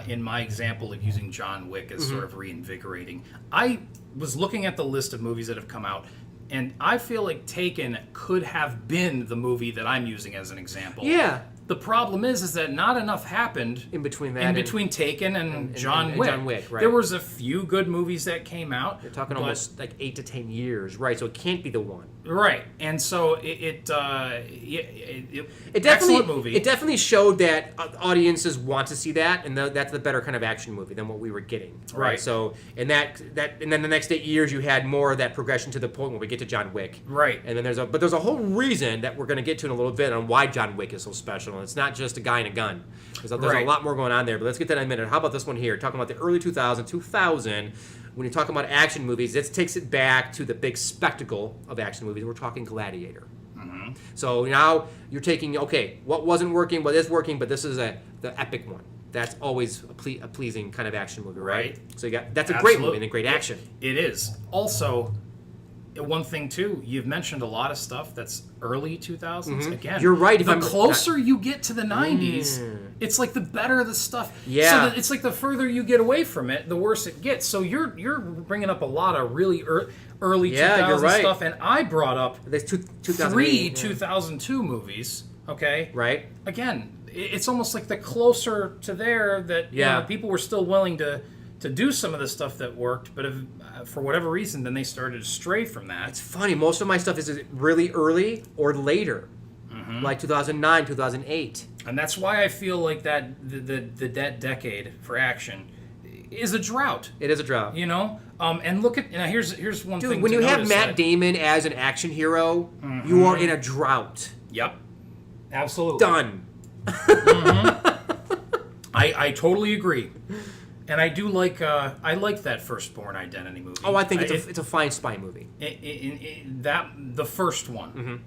in my example of using John Wick as sort of reinvigorating, I was looking at the list of movies that have come out, And I feel like Taken could have been the movie that I'm using as an example. Yeah. The problem is that not enough happened In between that in and- between Taken and John Wick. John Wick, right. There was a few good movies that came out. You're talking but- almost like 8 to 10 years, right? So it can't be the one. Right, and so it It excellent movie. It definitely showed that audiences want to see that, and that's the better kind of action movie than what we were getting. Right. So, and and then the next 8 years, you had more of that progression to the point when we get to John Wick. Right. And then there's a whole reason that we're going to get to in a little bit on why John Wick is so special. And it's not just a guy and a gun. There's a Right. lot more going on there. But let's get to that in a minute. How about this one here? Talking about the early 2000. When you're talking about action movies, this takes it back to the big spectacle of action movies. We're talking Gladiator. Mm-hmm. So now you're taking, okay, what wasn't working, what is working, but this is the epic one. That's always a pleasing kind of action movie, right? So that's a great movie and a great action. It is. Also, one thing too, you've mentioned a lot of stuff that's early 2000s. Again, You're right. The closer you get to the 90s, it's like the better the stuff. Yeah. So that it's like the further you get away from it, the worse it gets. So you're bringing up a lot of really early 2000s you're right. stuff, and I brought up There's 2008, three 2002 movies. Okay. Right. Again, it's almost like the closer to there that you know, people were still willing to do some of the stuff that worked, but for whatever reason, then they started to stray from that. It's funny. Most of my stuff is really early or later, like 2009, 2008. And that's why I feel like that that decade for action is a drought. It is a drought. You know, and look at now. Here's one Dude, thing. when to you have notice Matt that- Damon as an action hero, you are in a drought. Yep, absolutely Done. I totally agree, and I do like I like that Firstborn Identity movie. Oh, I think it's a fine spy movie. That the first one,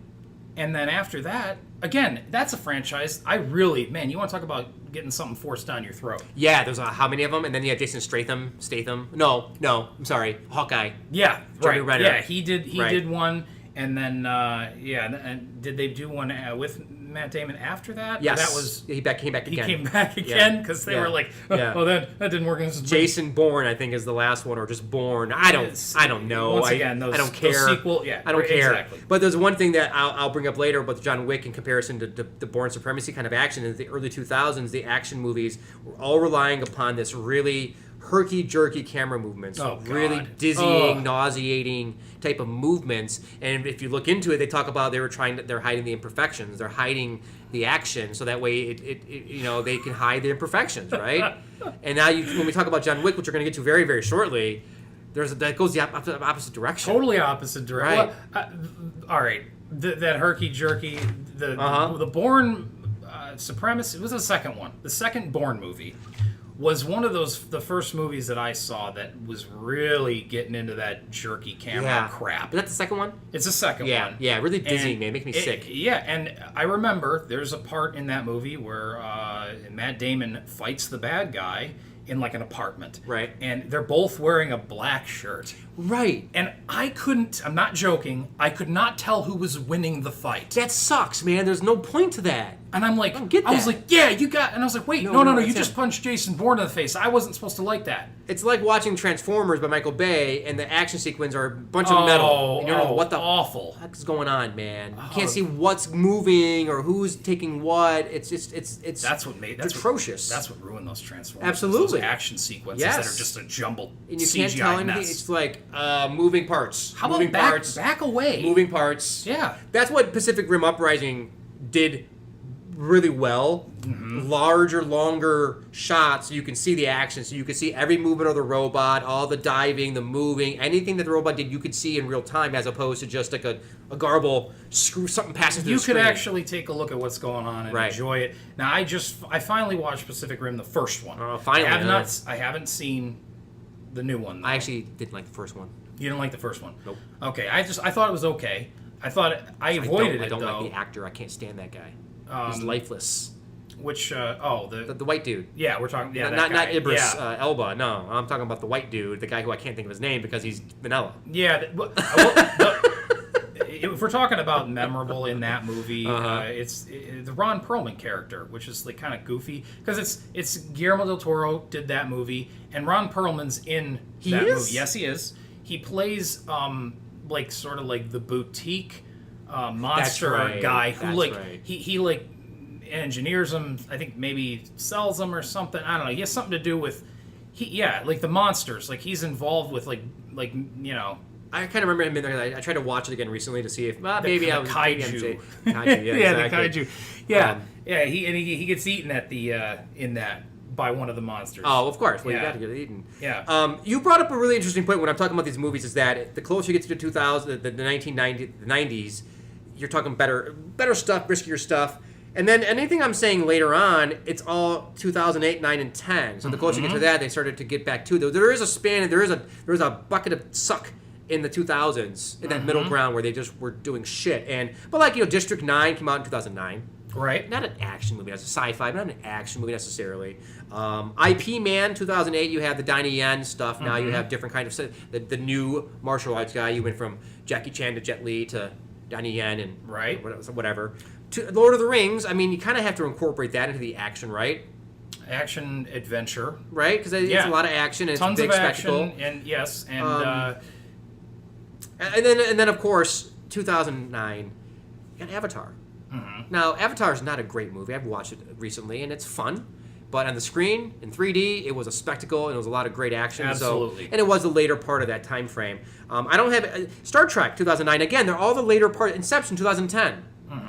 and then after that, again, that's a franchise. I really, man, you want to talk about getting something forced down your throat? Yeah, there's how many of them? And then you have Jason Statham. No, I'm sorry, Hawkeye. Yeah, Jeremy right. Renner. Yeah, he did Right. one, and then and did they do one with Matt Damon after that? Yes, That was he came back he again. came back again because they were like, oh, that didn't work. Jason Bourne, I think, is the last one, or just Bourne. I don't know. Once again, I don't care. Sequel, I don't care. Exactly. But there's one thing that I'll bring up later about John Wick in comparison to the Bourne Supremacy kind of action. In the early 2000s, the action movies were all relying upon this really herky-jerky camera movements, really dizzying, nauseating type of movements. And if you look into it, they talk about they're hiding the imperfections, they're hiding the action, so that way it they can hide the imperfections, right? And now when we talk about John Wick, which we're going to get to very, very shortly, that goes the opposite direction. Totally opposite direction. Right. Well, all right, that herky-jerky, the Bourne Supremacy was the second one. The second Bourne movie was one of the first movies that I saw that was really getting into that jerky camera crap. Is that the second one? It's the second one. Yeah, really dizzying, man. Makes me sick. Yeah, and I remember there's a part in that movie where Matt Damon fights the bad guy in like an apartment. Right. And they're both wearing a black shirt. Right. And I'm not joking, I could not tell who was winning the fight. That sucks, man. There's no point to that. And I'm like, don't get I was that. like, yeah, you got, and I was like, wait, no, you just punched Jason Bourne in the face. I wasn't supposed to like that. It's like watching Transformers by Michael Bay, and the action sequence are a bunch of metal. And you don't know what the awful heck is going on, man. You can't see what's moving or who's taking what. It's that's what made that's atrocious. That's what ruined those Transformers. Absolutely. Those action sequences that are just a jumbled and you CGI can't tell anything. mess. It's like moving parts. How moving about parts, back away? moving parts. Yeah. That's what Pacific Rim Uprising did really well. Larger, longer shots so you can see the action, so you can see every movement of the robot, all the diving, the moving, anything that the robot did you could see in real time, as opposed to just like a garble screw something passing through You the could screen. actually take a look at what's going on and enjoy it. Now I finally watched Pacific Rim, the first one. Finally, I haven't seen the new one though. I actually didn't like the first one. You didn't like the first one? Nope. Okay, I thought it was okay. I avoided it I don't though. like the actor. I can't stand that guy. He's lifeless. Which The white dude. yeah, we're talking not Idris Yeah. Elba. No, I'm talking about the white dude, the guy who I can't think of his name because he's vanilla. Yeah, if we're talking about memorable in that movie, it's the Ron Perlman character, which is like kind of goofy because it's Guillermo del Toro did that movie, and Ron Perlman's in that movie. Yes, he is. He plays like sort of like the boutique monster guy who he like engineers them. I think maybe sells them or something. I don't know. He has something to do with like the monsters. Like he's involved with like you know. I kind of remember him in there. I tried to watch it again recently to see if maybe I was kaiju. Kaiju, yeah, exactly. The kaiju. He gets eaten at the in that by one of the monsters. Oh, of course. Well, you got to get eaten. Yeah. You brought up a really interesting point when I'm talking about these movies. Is that the closer you get to the 2000s, the 1990s, you're talking better stuff, riskier stuff. And then anything I'm saying later on, it's all 2008, 9, and 10. So the closer you get to that, they started to get back to. There is a span, and there is a bucket of suck in the 2000s, in that middle ground where they just were doing shit. But like, District 9 came out in 2009. Right. Not an action movie, that's a sci-fi, but not an action movie necessarily. IP Man, 2008, you have the Donnie Yen stuff. Now you have different kind of the new martial arts guy. You went from Jackie Chan to Jet Li to Donnie Yen and whatever. To Lord of the Rings, I mean, you kind of have to incorporate that into the action, right? Action adventure, right? Because it's a lot of action and tons it's a big of action, spectacle. And then of course 2009, you got Avatar. Now Avatar is not a great movie. I've watched it recently and it's fun, but on the screen in 3D, it was a spectacle and it was a lot of great action. Absolutely. And it was the later part of that time frame. I don't have Star Trek 2009. Again, they're all the later part. Inception 2010.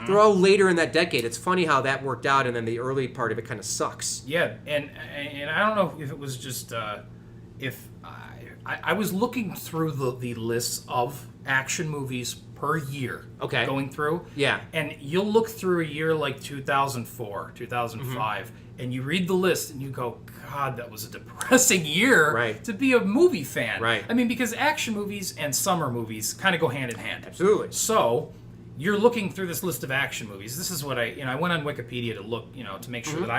They're all later in that decade. It's funny how that worked out, and then the early part of it kind of sucks. Yeah, and I don't know if it was just if I was looking through the lists of action movies per year. Okay. Going through. Yeah. And you'll look through a year like 2004, 2005, and you read the list and you go, God, that was a depressing year to be a movie fan. Right. I mean, because action movies and summer movies kind of go hand in hand. Absolutely. So you're looking through this list of action movies. This is what I went on Wikipedia to look, to make sure that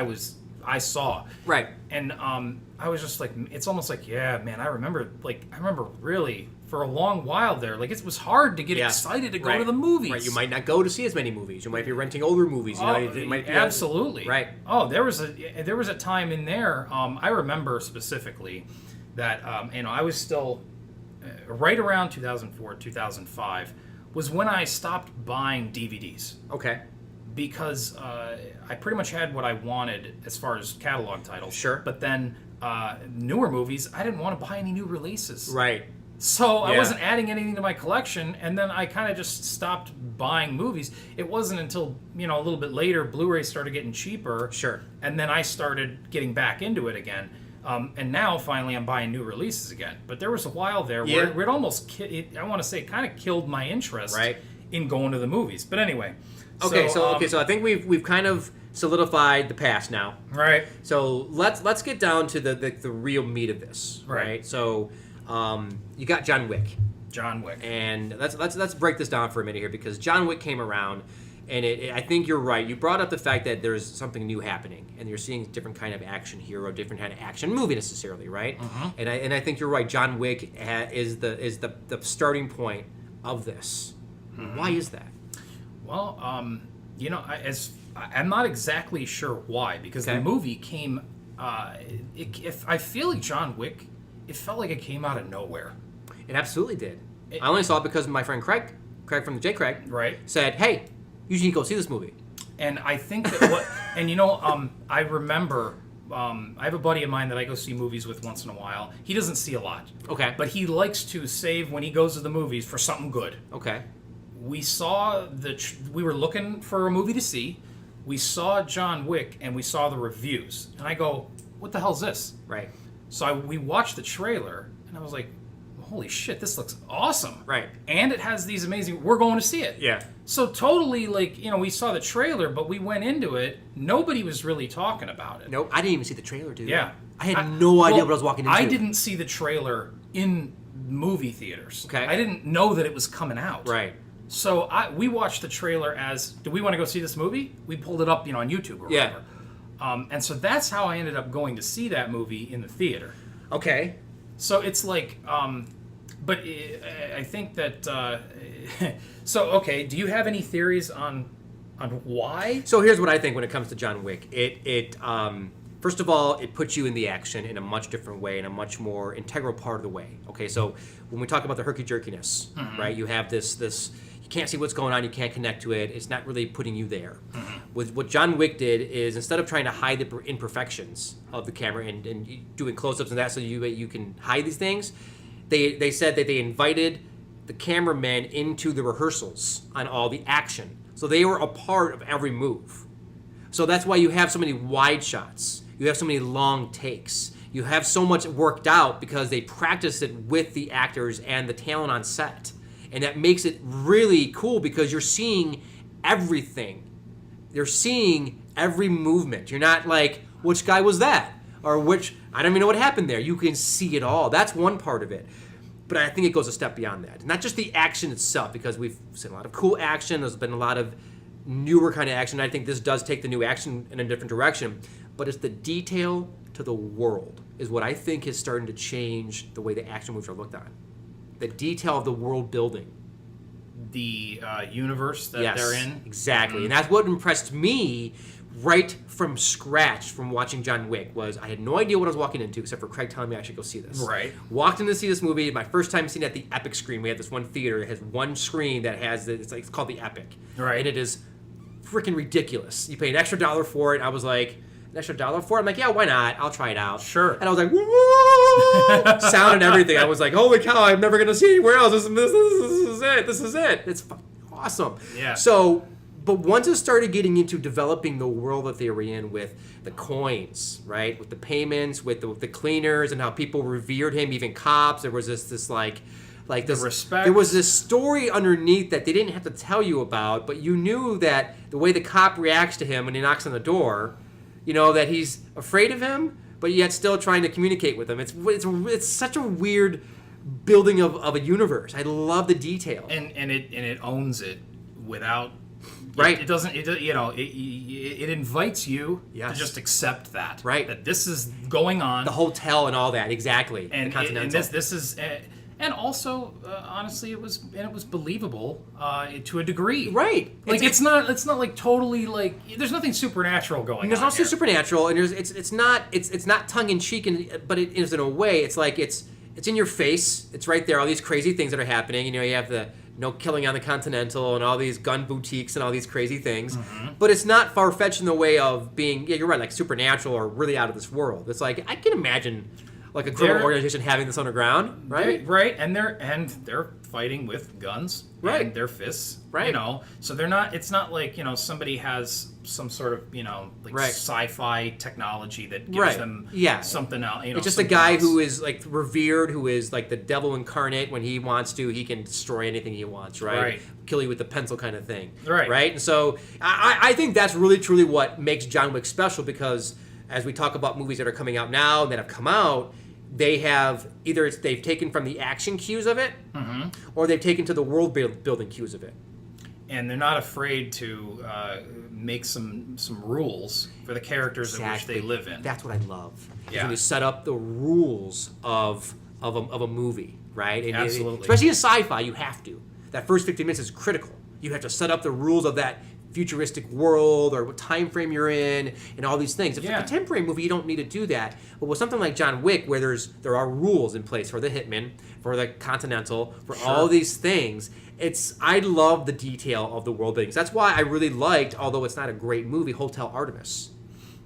I saw. Right. And I was just like, it's almost like, yeah, man, I remember really for a long while there, like it was hard to get excited to go to the movies. Right. You might not go to see as many movies. You might be renting older movies. Absolutely. Right. Oh, there was a time in there. I remember specifically that I was still right around 2004, 2005. Was when I stopped buying DVDs. Okay. Because I pretty much had what I wanted as far as catalog titles. Sure. But then newer movies, I didn't want to buy any new releases. Right. So I wasn't adding anything to my collection, and then I kind of just stopped buying movies. It wasn't until, a little bit later, Blu-ray started getting cheaper. Sure. And then I started getting back into it again. And now, finally, I'm buying new releases again. But there was a while there where it almost, I want to say, kind of killed my interest in going to the movies. But anyway. Okay, so I think we've kind of solidified the past now. Right. So let's get down to the real meat of this. Right. So you got John Wick. John Wick. And let's break this down for a minute here, because John Wick came around. And I think you're right. You brought up the fact that there's something new happening, and you're seeing different kind of action hero, different kind of action movie necessarily, right? And I think you're right. John Wick is the starting point of this. Why is that? Well, I'm not exactly sure why, because the movie came. If I feel like John Wick, it felt like it came out of nowhere. It absolutely did. I only saw it because my friend Craig from the Jaycraig, said, "Hey, you need to go see this movie." And I think that I remember, I have a buddy of mine that I go see movies with once in a while. He doesn't see a lot. Okay. But he likes to save when he goes to the movies for something good. Okay. We saw we were looking for a movie to see. We saw John Wick and we saw the reviews. And I go, what the hell's this? Right. So we watched the trailer and I was like, holy shit, this looks awesome. Right. And it has these amazing, we're going to see it. Yeah. So totally, we saw the trailer, but we went into it, nobody was really talking about it. Nope, I didn't even see the trailer, dude. Yeah. I had no idea what I was walking into. I didn't see the trailer in movie theaters. Okay. I didn't know that it was coming out. Right. So we watched the trailer as, do we want to go see this movie? We pulled it up, on YouTube or whatever. And so that's how I ended up going to see that movie in the theater. Okay. So it's like, but I think that, so, okay, do you have any theories on why? So here's what I think when it comes to John Wick. First of all, it puts you in the action in a much different way, in a much more integral part of the way. Okay, so when we talk about the herky-jerkiness, right, you have this, you can't see what's going on, you can't connect to it, it's not really putting you there. With what John Wick did is, instead of trying to hide the imperfections of the camera and doing close-ups and that so you can hide these things, they said that they invited the cameramen into the rehearsals on all the action. So they were a part of every move. So that's why you have so many wide shots. You have so many long takes. You have so much worked out because they practiced it with the actors and the talent on set. And that makes it really cool because you're seeing everything. You're seeing every movement. You're not like, which guy was that? Or which, I don't even know what happened there. You can see it all. That's one part of it. But I think it goes a step beyond that. Not just the action itself, because we've seen a lot of cool action. There's been a lot of newer kind of action. I think this does take the new action in a different direction. But it's the detail to the world is what I think is starting to change the way the action movies are looked on. The detail of the world building. The universe that they're in. Exactly. And that's what impressed me right from scratch from watching John Wick was I had no idea what I was walking into except for Craig telling me I should go see this. Right. Walked in to see this movie. My first time seeing it at the Epic screen. We had this one theater. It has one screen that has, it's called the Epic. Right. And it is freaking ridiculous. You pay an extra $1 for it. I was like, an extra $1 for it? I'm like, yeah, why not? I'll try it out. Sure. And I was like, woo! Sound and everything. I was like, holy cow, I'm never going to see anywhere else. This is it. This is it. It's awesome. Yeah. So, but once it started getting into developing the world that they were in with the coins, right? With the payments, with the cleaners, and how people revered him, even cops. There was this like this respect. There was this story underneath that they didn't have to tell you about, but you knew that the way the cop reacts to him when he knocks on the door, you know, that he's afraid of him, but yet still trying to communicate with him. It's such a weird building of a universe. I love the detail. And it owns it without. Right. It doesn't. It invites you to just accept that. Right. That this is going on. The hotel and all that. Exactly. And, the Continental. and this is. And also, honestly, it was believable to a degree. Right. Like it's not like totally like there's nothing supernatural going on. There's also here. supernatural, and it's not tongue in cheek, but it is in a way. It's like it's in your face. It's right there. All these crazy things that are happening. You know, you have the no killing on the Continental and all these gun boutiques and all these crazy things. Mm-hmm. But it's not far fetched in the way of being. Yeah, you're right. Like supernatural or really out of this world. It's like I can imagine. Like a criminal organization having this underground, right? Right, and they're fighting with guns, right? And their fists, right? You know, so they're not. It's not like somebody has some sort of sci-fi technology that gives them something else. It's just a guy who is like revered, who is like the devil incarnate. When he wants to, he can destroy anything he wants, right? Kill you with the pencil, kind of thing, right? And so I think that's really truly what makes John Wick special because. As we talk about movies that are coming out now and that have come out, they have they've taken from the action cues of it, or they've taken to the world building cues of it. And they're not afraid to make some rules for the characters in which they live in. That's what I love. Yeah. When you set up the rules of a movie, right? And absolutely. Especially in sci-fi, you have to. That first 50 minutes is critical. You have to set up the rules of that futuristic world or what time frame you're in and all these things. If it's a contemporary movie, you don't need to do that. But with something like John Wick, where there are rules in place for the hitman, for the Continental, for all these things, I love the detail of the world building. That's why I really liked, although it's not a great movie, Hotel Artemis.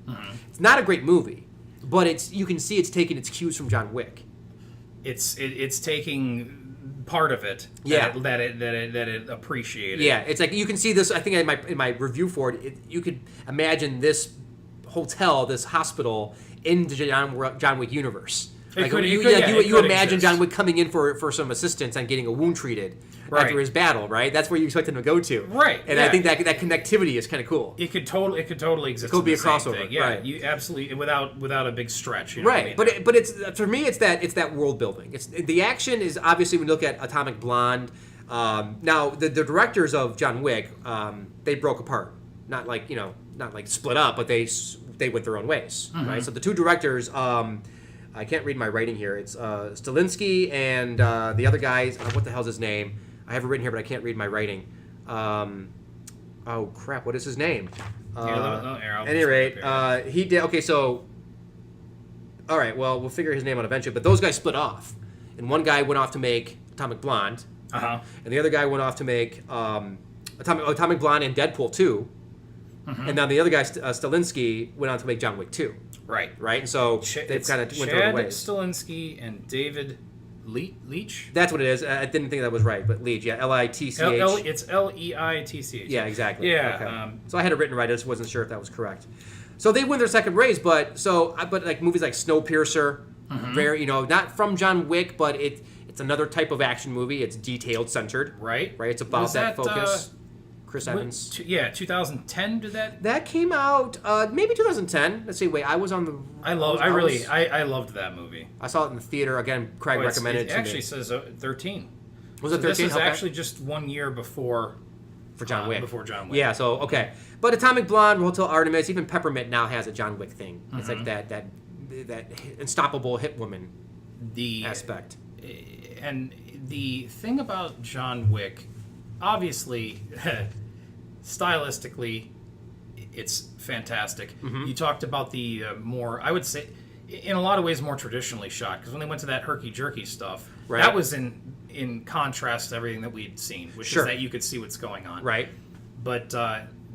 Mm-hmm. It's not a great movie, but you can see it's taking its cues from John Wick. It's taking part of it that it appreciated. Yeah, it's like you can see this. I think in my review for it, you could imagine this hotel, this hospital in the John Wick universe. You imagine John Wick coming in for some assistance on getting a wound treated after his battle, right? That's where you expect him to go to, right? And I think that connectivity is kind of cool. It could totally exist. It could be a crossover, thing. Yeah, right? You absolutely without a big stretch, you know right? What I mean? But it's for me, it's that world building. It's the action is obviously when you look at Atomic Blonde. Now the directors of John Wick, they broke apart, not like split up, but they went their own ways, right? So the two directors. I can't read my writing here. It's Stilinski and the other guys. What the hell's his name? I have it written here, but I can't read my writing. Oh crap! What is his name? At any rate, he did. Okay, so All right, well, we'll figure his name out eventually. But those guys split off, and one guy went off to make Atomic Blonde, and the other guy went off to make Atomic Blonde and Deadpool 2, and then the other guy, Stilinski, went on to make John Wick 2. Right. And so they kind of went their own ways. Stilinski and David Leitch? That's what it is. I didn't think that was right, but Leitch, yeah, Litch. It's Leitch. Yeah, exactly. Yeah. Okay. So I had it written right. I just wasn't sure if that was correct. So they win their second race, but like movies like Snowpiercer, very not from John Wick, but it's another type of action movie. It's detailed centered. Right. It's about that focus. Chris Evans. 2010 did that? That came out maybe 2010. Let's see. Wait, I was on the. I loved that movie. I saw it in the theater. Again, Craig recommended it to me. It actually says 13. Was it 13? This is actually just 1 year before. For John Wick. Before John Wick. Yeah. So okay, but Atomic Blonde, Hotel Artemis, even Peppermint now has a John Wick thing. It's like that unstoppable hit woman aspect. And the thing about John Wick, obviously. Stylistically, it's fantastic. You talked about the more, I would say, in a lot of ways, more traditionally shot. Because when they went to that herky-jerky stuff, that was in contrast to everything that we'd seen, which is that you could see what's going on. Right. But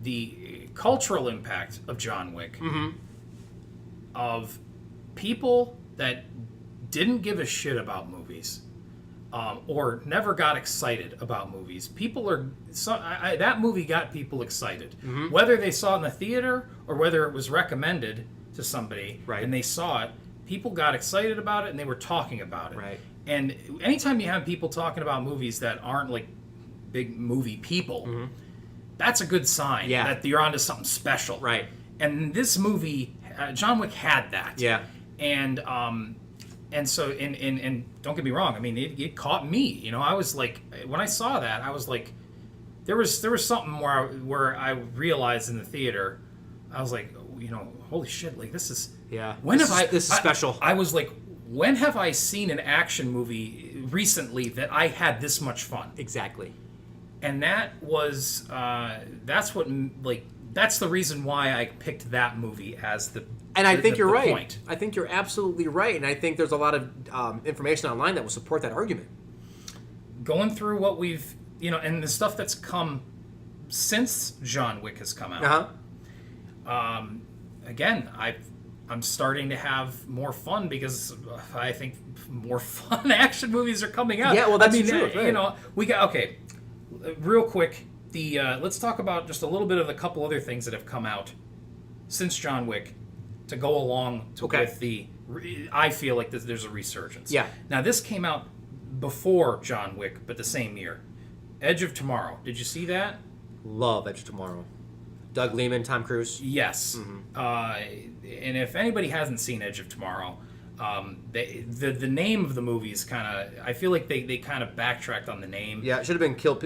the cultural impact of John Wick, of people that didn't give a shit about movies, or never got excited about movies. That movie got people excited. Whether they saw it in the theater or whether it was recommended to somebody and they saw it, people got excited about it and they were talking about it. Right. And anytime you have people talking about movies that aren't like big movie people, that's a good sign that you're onto something special. Right. And this movie, John Wick had that. Yeah. And so, and don't get me wrong. I mean, it caught me. I was like, when I saw that, I was like, there was something where I realized in the theater, I was like, holy shit, like this is this is special. I was like, when have I seen an action movie recently that I had this much fun? Exactly. And that was that's the reason why I picked that movie as the. And I think you're right. Point. I think you're absolutely right. And I think there's a lot of information online that will support that argument. Going through what we've, and the stuff that's come since John Wick has come out. Again, I'm starting to have more fun because I think more fun action movies are coming out. Yeah, well, that's true. Right. We got, real quick, let's talk about just a little bit of a couple other things that have come out since John Wick. To go along with I feel like there's a resurgence. Yeah. Now, this came out before John Wick, but the same year. Edge of Tomorrow. Did you see that? Love Edge of Tomorrow. Doug Liman, Tom Cruise. Yes. And if anybody hasn't seen Edge of Tomorrow, the name of the movie is kind of. I feel like they kind of backtracked on the name. Yeah, it should have been Kill.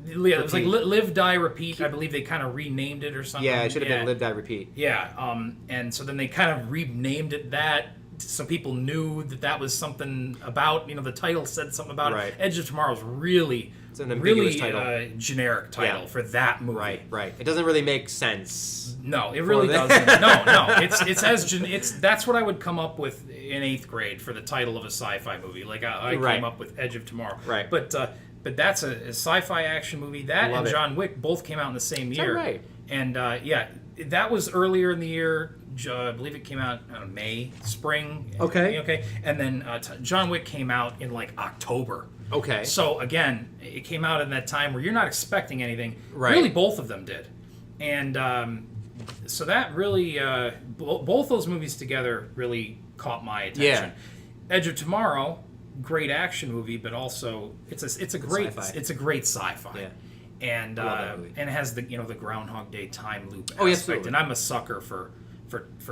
Yeah, it was like Live, Die, Repeat. I believe they kind of renamed it or something. Yeah, it should have been Live, Die, Repeat. Yeah, and so then they kind of renamed it that, so people knew that was something about. The title said something about it. Edge of Tomorrow is really. It's an ambiguous title. Generic title for that movie. Right. It doesn't really make sense. No, it really doesn't. No. That's what I would come up with in 8th grade for the title of a sci-fi movie. Like I came up with Edge of Tomorrow. Right. But that's a sci-fi action movie. That and John Wick both came out in the same year. Right. And that was earlier in the year. I believe it came out May, spring. Okay. And then John Wick came out in like October. Okay. So again, it came out in that time where you're not expecting anything. Right. Really, both of them did, and so that really both those movies together really caught my attention. Yeah. Edge of Tomorrow, great action movie, but also it's a great sci-fi. Yeah. And it has the the Groundhog Day time loop aspect, absolutely. and I'm a sucker for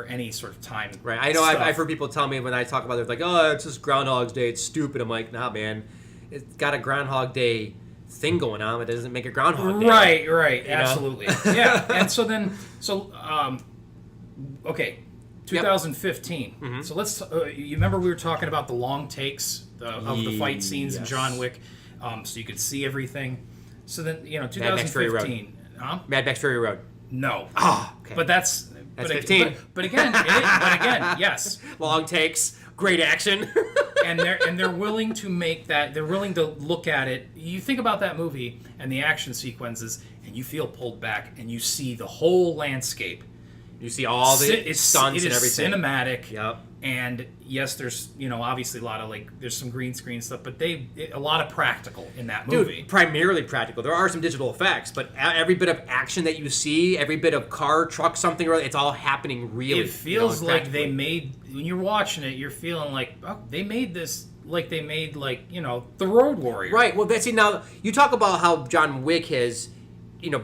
any sort of time. Right. I know. I've heard people tell me when I talk about it, like, oh, it's just Groundhog Day. It's stupid. I'm like, nah, man. It's got a Groundhog Day thing going on. It doesn't make it Groundhog Day. Right. Absolutely. Yeah. And so 2015. Mm-hmm. So let's. You remember we were talking about the long takes of the fight scenes in John Wick, so you could see everything. So then 2015. Mad Max Fury Road. Huh? Mad Max Fury Road. No. Okay. But that's That's 15. But again, yes. Long takes, great action. and they're willing to make that. They're willing to look at it. You think about that movie and the action sequences, and you feel pulled back, and you see the whole landscape. You see all the stunts and everything. It is cinematic. Yep. And yes, there's obviously a lot of there's some green screen stuff, but a lot of practical in that movie. Dude, primarily practical. There are some digital effects, but every bit of action that you see, every bit of car, truck, something or other, it's all happening really. It feels like they made, when you're watching it, you're feeling like, oh, they made this like they made The Road Warrior. Right. Well, now you talk about how John Wick has,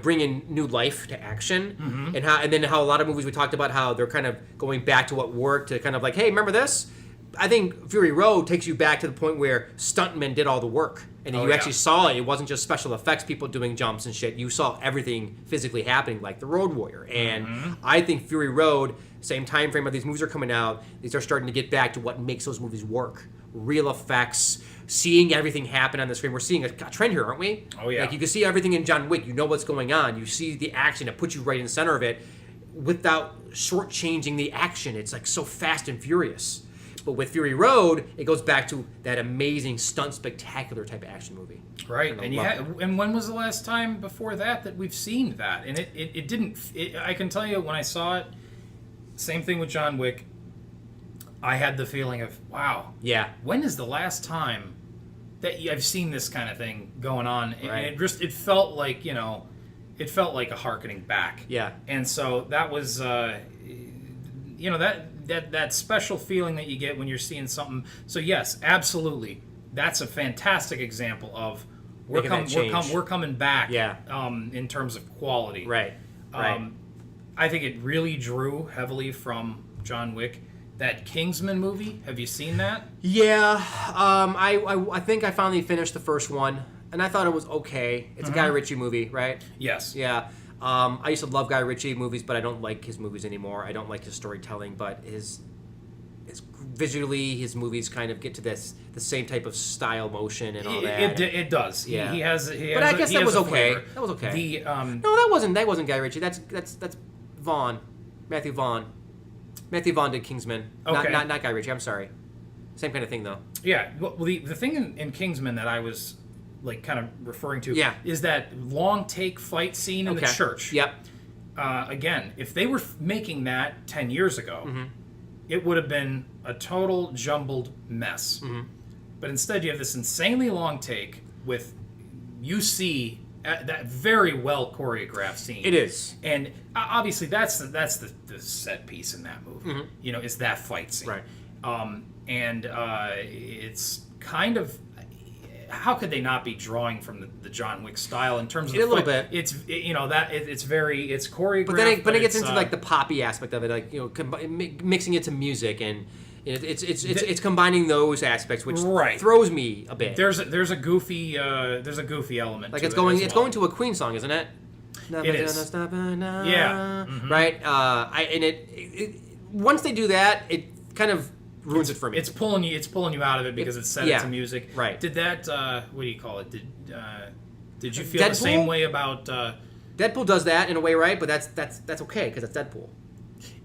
bringing new life to action, and then how a lot of movies we talked about how they're kind of going back to what worked to kind of like, hey, remember this? I think Fury Road takes you back to the point where stuntmen did all the work, and you actually saw it. It wasn't just special effects people doing jumps and shit. You saw everything physically happening, like The Road Warrior. And I think Fury Road, same time frame of these movies are coming out, these are starting to get back to what makes those movies work. Real effects, seeing everything happen on the screen. We're seeing a trend here, aren't we? Oh, yeah. Like, you can see everything in John Wick. You know what's going on. You see the action. It puts you right in the center of it without shortchanging the action. It's like so fast and furious. But with Fury Road, it goes back to that amazing stunt, spectacular type of action movie. Right. And when was the last time before that we've seen that? And it didn't. I can tell you when I saw it, same thing with John Wick. I had the feeling of, wow. Yeah. When is the last time that I've seen this kind of thing going on? Right. And it felt like, it felt like a hearkening back. Yeah. And so that was, that special feeling that you get when you're seeing something. So yes, absolutely. That's a fantastic example of we're coming back. Yeah. In terms of quality. Right. Right. I think it really drew heavily from John Wick. That Kingsman movie, have you seen that? Yeah, I think I finally finished the first one, and I thought it was okay. It's a Guy Ritchie movie, right? Yes. Yeah. I used to love Guy Ritchie movies, but I don't like his movies anymore. I don't like his storytelling, but his visually, his movies kind of get to the same type of style, motion, and all that. It does. Yeah. He has. But I guess that was okay. That was okay. No, that wasn't Guy Ritchie. That's Vaughn, Matthew Vaughn. Matthew Vaughn did Kingsman. Okay. Not Guy Ritchie. I'm sorry. Same kind of thing, though. Yeah. Well, the thing in Kingsman that I was kind of referring to is that long take fight scene in the church. Yep. Again, if they were making that 10 years ago, it would have been a total jumbled mess. But instead, you have this insanely long take with that very well choreographed scene. It is, and obviously that's the set piece in that movie. It's that fight scene. Right. And it's kind of, how could they not be drawing from the John Wick style in terms of a little bit? It's it's choreographed. But it gets into like the poppy aspect of it, like mixing it to music and. It's combining those aspects, which throws me a bit. There's a goofy element. Like to it's going it as going to a Queen song, isn't it? It is. Yeah. Right. Once they do that, it kind of ruins it for me. It's pulling you out of it because it's set into music. Right. Did that? What do you call it? Did you feel Deadpool? The same way about? Deadpool does that in a way, right? But that's okay because it's Deadpool.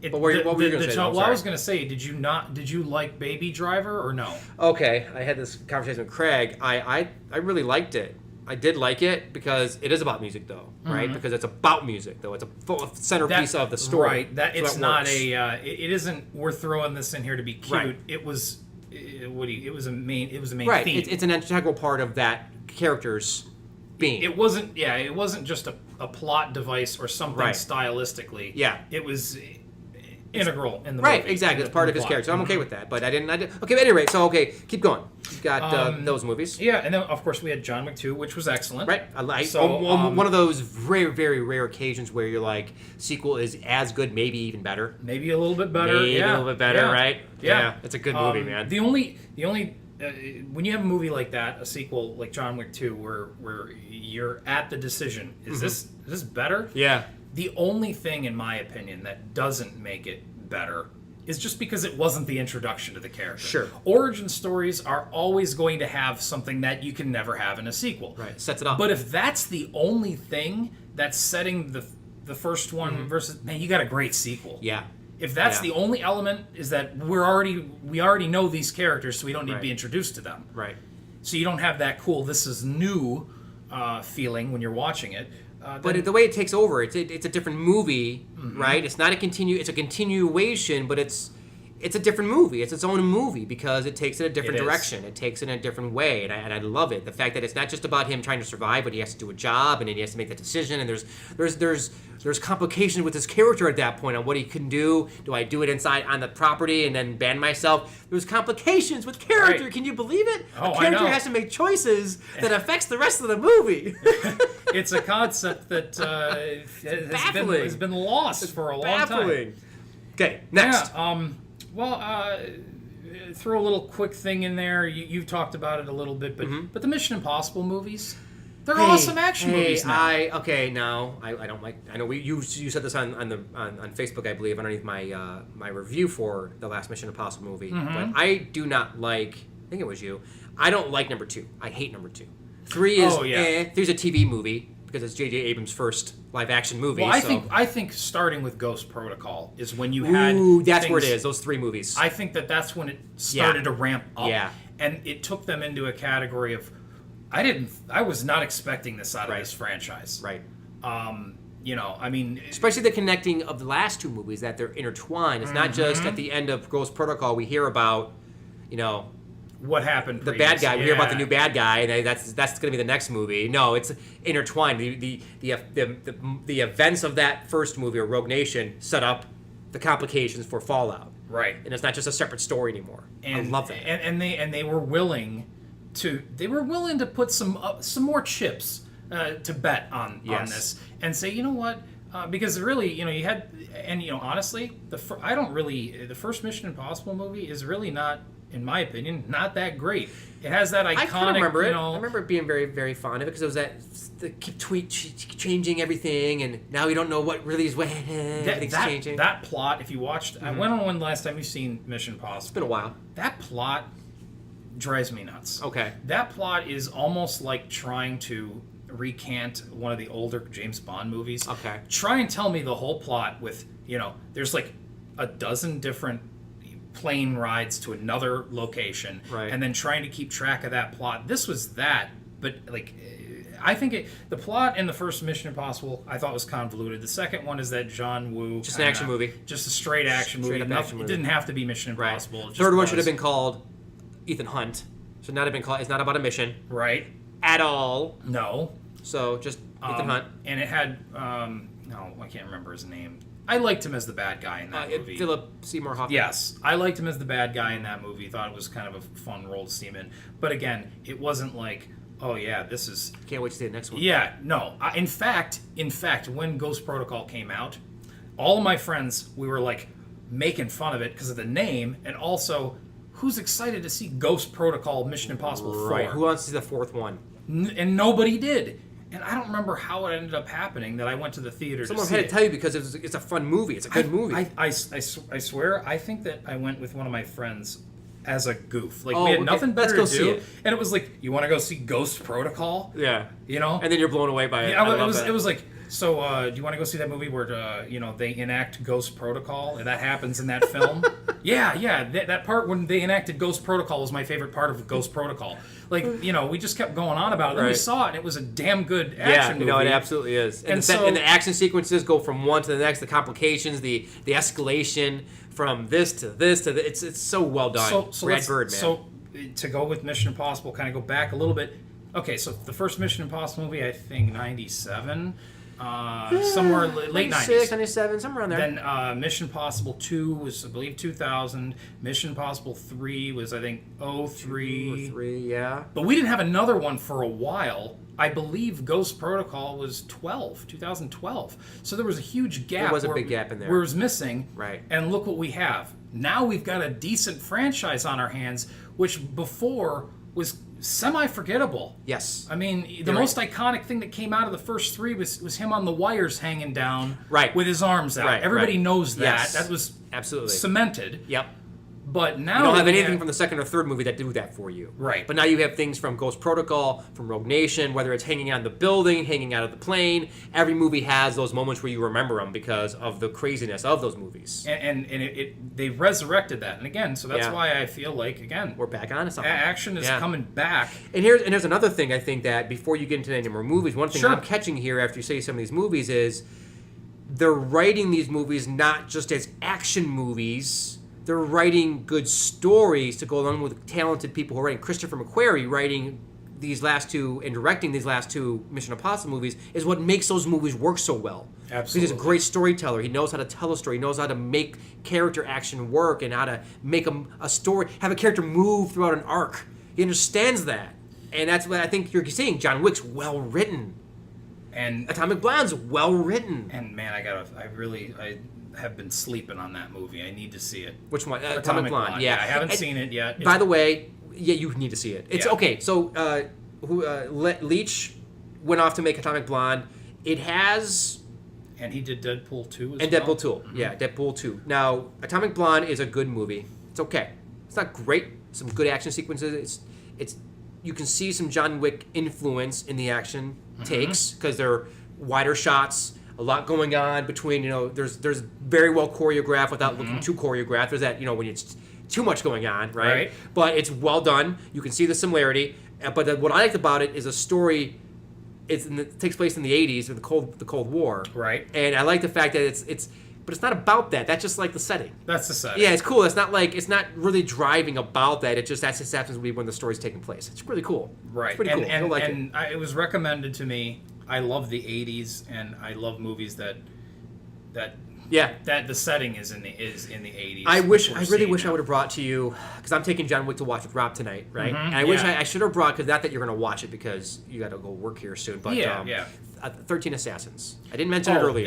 But what were you going to say? I was going to say, did you like Baby Driver or no? Okay, I had this conversation with Craig. I really liked it. I did like it because it is about music, though, right? Because it's about music, though. It's a centerpiece of the story. Right. It's not it isn't. We're throwing this in here to be cute. Right. It was. It was a main. It was a main right. theme. It's an integral part of that character's being. It wasn't. Yeah. It wasn't just a plot device or something stylistically. Yeah. It was integral in the movie. Right, exactly. It's part of his character. So I'm okay with that. But I didn't. Okay, but anyway, keep going. You've got those movies. Yeah, and then, of course, we had John Wick 2, which was excellent. Right. One of those very, very rare occasions where you're like, sequel is as good, maybe even better. Maybe a little bit better. Maybe a little bit better, right? Yeah. It's a good movie, man. The only when you have a movie like that, a sequel like John Wick 2, where you're at the decision, is this better? Yeah. The only thing, in my opinion, that doesn't make it better is just because it wasn't the introduction to the character. Sure. Origin stories are always going to have something that you can never have in a sequel. Right. Sets it up. But if that's the only thing that's setting the the first one versus, man, you got a great sequel. Yeah. If that's the only element, is that we already know these characters, so we don't need to be introduced to them. Right. So you don't have that cool, this is new feeling when you're watching it. But the way it takes over, it's a different movie, right? It's not it's a continuation, but it's a different movie. It's its own movie because it takes it a different direction. It takes it in a different way, and I love it. The fact that it's not just about him trying to survive, but he has to do a job, and then he has to make that decision. And there's complications with his character at that point on what he can do. Do I do it inside on the property and then ban myself? There's complications with character. Right. Can you believe it? Oh, a character I know. has to make choices that affects the rest of the movie. It's a concept that has been lost for a long time. Okay, next. Yeah. Throw a little quick thing in there. You've talked about it a little bit, but the Mission Impossible movies, they're awesome action movies now. I don't like. I know you said this on Facebook, I believe, underneath my review for the last Mission Impossible movie. But I do not like. I think it was you. I don't like number 2. I hate number 2. 3 is 3's a TV movie because it's J.J. Abrams' first live action movie. Well, I think starting with Ghost Protocol is when you had. That's where it is. Those 3 movies. I think that's when it started to ramp up. Yeah. And it took them into a category of. I was not expecting this out of this franchise. Right. Especially the connecting of the last 2 movies, that they're intertwined. It's not just at the end of Ghost Protocol we hear about, what happened. The bad guy. We hear about the new bad guy, and that's going to be the next movie. No, it's intertwined. The events of that first movie, or Rogue Nation, set up the complications for Fallout. Right. And it's not just a separate story anymore. I love that. And they were willing to put some more chips to bet on this and say, you know what, because really, you had, and honestly, the first Mission Impossible movie is really not, in my opinion, not that great. It has that iconic. I kind of remember it. I remember being very, very fond of it because it was the keep changing everything, and now you don't know what really is everything's changing. That plot, if you watched, I went on one last time you've seen Mission Impossible. It's been a while. That plot drives me nuts. Okay. That plot is almost like trying to recant one of the older James Bond movies. Okay. Try and tell me the whole plot with, there's like a dozen different plane rides to another location, right, and then trying to keep track of that plot. This was that, but I think the plot in the first Mission Impossible I thought was convoluted. The second one is that John Woo, just an action movie, just a straight action movie. It didn't have to be Mission Impossible. Right. Third one should have been called Ethan Hunt. Should not have been called. It's not about a mission, right, at all. No. So just Ethan Hunt, and it had no, I can't remember his name. I liked him as the bad guy in that movie. Philip Seymour Hoffman. Yes, I liked him as the bad guy in that movie. Thought it was kind of a fun role to see him in. But again, it wasn't like, oh yeah, this is. Can't wait to see the next one. Yeah, no. In fact, when Ghost Protocol came out, all of my friends, we were like making fun of it because of the name, and also, who's excited to see Ghost Protocol Mission Impossible 4? Right. Who wants to see the 4th one? And nobody did. And I don't remember how it ended up happening that I went to the theater Someone to see had to tell you because it's a fun movie. It's a good movie. I swear, I think that I went with one of my friends as a goof. Like, we had nothing better to do. And it was like, you want to go see Ghost Protocol? Yeah. And then you're blown away by it. Yeah, it was like, so do you want to go see that movie where, they enact Ghost Protocol? And that happens in that film? Yeah. That part when they enacted Ghost Protocol was my favorite part of Ghost Protocol. Like, we just kept going on about it. Then we saw it, and it was a damn good action movie. Yeah, it absolutely is. And the action sequences go from one to the next, the complications, the escalation from this to this to this. It's so well done. Brad Bird, man. So, to go with Mission Impossible, kind of go back a little bit. Okay, so the first Mission Impossible movie, I think 97. Somewhere late 90s. 97, somewhere around there. Then Mission Impossible 2 was, I believe, 2000. Mission Impossible 3 was, I think, 03. 03, yeah. But we didn't have another one for a while. I believe Ghost Protocol was 2012. So there was a huge gap. There was a big gap in there. Where it was missing. Right. And look what we have. Now we've got a decent franchise on our hands, which before was semi-forgettable. Yes. I mean, the most iconic thing that came out of the first 3 was him on the wires hanging down with his arms out. Everybody knows that. Yes. That was absolutely cemented. Yep. But now you don't have anything from the second or third movie that do that for you. Right. But now you have things from Ghost Protocol, from Rogue Nation, whether it's hanging on the building, hanging out of the plane. Every movie has those moments where you remember them because of the craziness of those movies. And they resurrected that. And again, so that's why I feel like, again, we're back on to something. Action is coming back. And here's another thing I think that before you get into any more movies, one thing I'm catching here after you say some of these movies is they're writing these movies not just as action movies. They're writing good stories to go along with talented people who are writing. Christopher McQuarrie writing these last two and directing these last two Mission Impossible movies is what makes those movies work so well. Absolutely. He's a great storyteller. He knows how to tell a story. He knows how to make character action work and how to make a story, have a character move throughout an arc. He understands that. And that's what I think you're seeing. John Wick's well written. And Atomic Blonde's well written. And man, I have been sleeping on that movie. I need to see it. Which one? Atomic Blonde. Yeah, I haven't seen it yet. By the way, you need to see it. It's okay. So, Leach went off to make Atomic Blonde. It has, and he did Deadpool 2 as and well. Deadpool 2. Mm-hmm. Yeah, Deadpool 2. Now, Atomic Blonde is a good movie. It's okay. It's not great. Some good action sequences. It's you can see some John Wick influence in the action takes because they're wider shots. A lot going on between, there's very well choreographed without looking too choreographed. There's that, when it's too much going on, right? But it's well done. You can see the similarity. But what I liked about it is a story. It takes place in the 80s with the Cold War, right? And I like the fact that but it's not about that. That's just like the setting. That's the setting. Yeah, it's cool. It's not really driving about that. That just happens to be when the story's taking place. It's really cool. Right. It's pretty cool. I like it. It was recommended to me. I love the 80s, and I love movies that the setting is in the 80s. I really wish I would have brought to you, because I'm taking John Wick to watch with Rob tonight, right? And I wish I should have brought, because not that you're going to watch it because you got to go work here soon, but 13 Assassins. I didn't mention it earlier.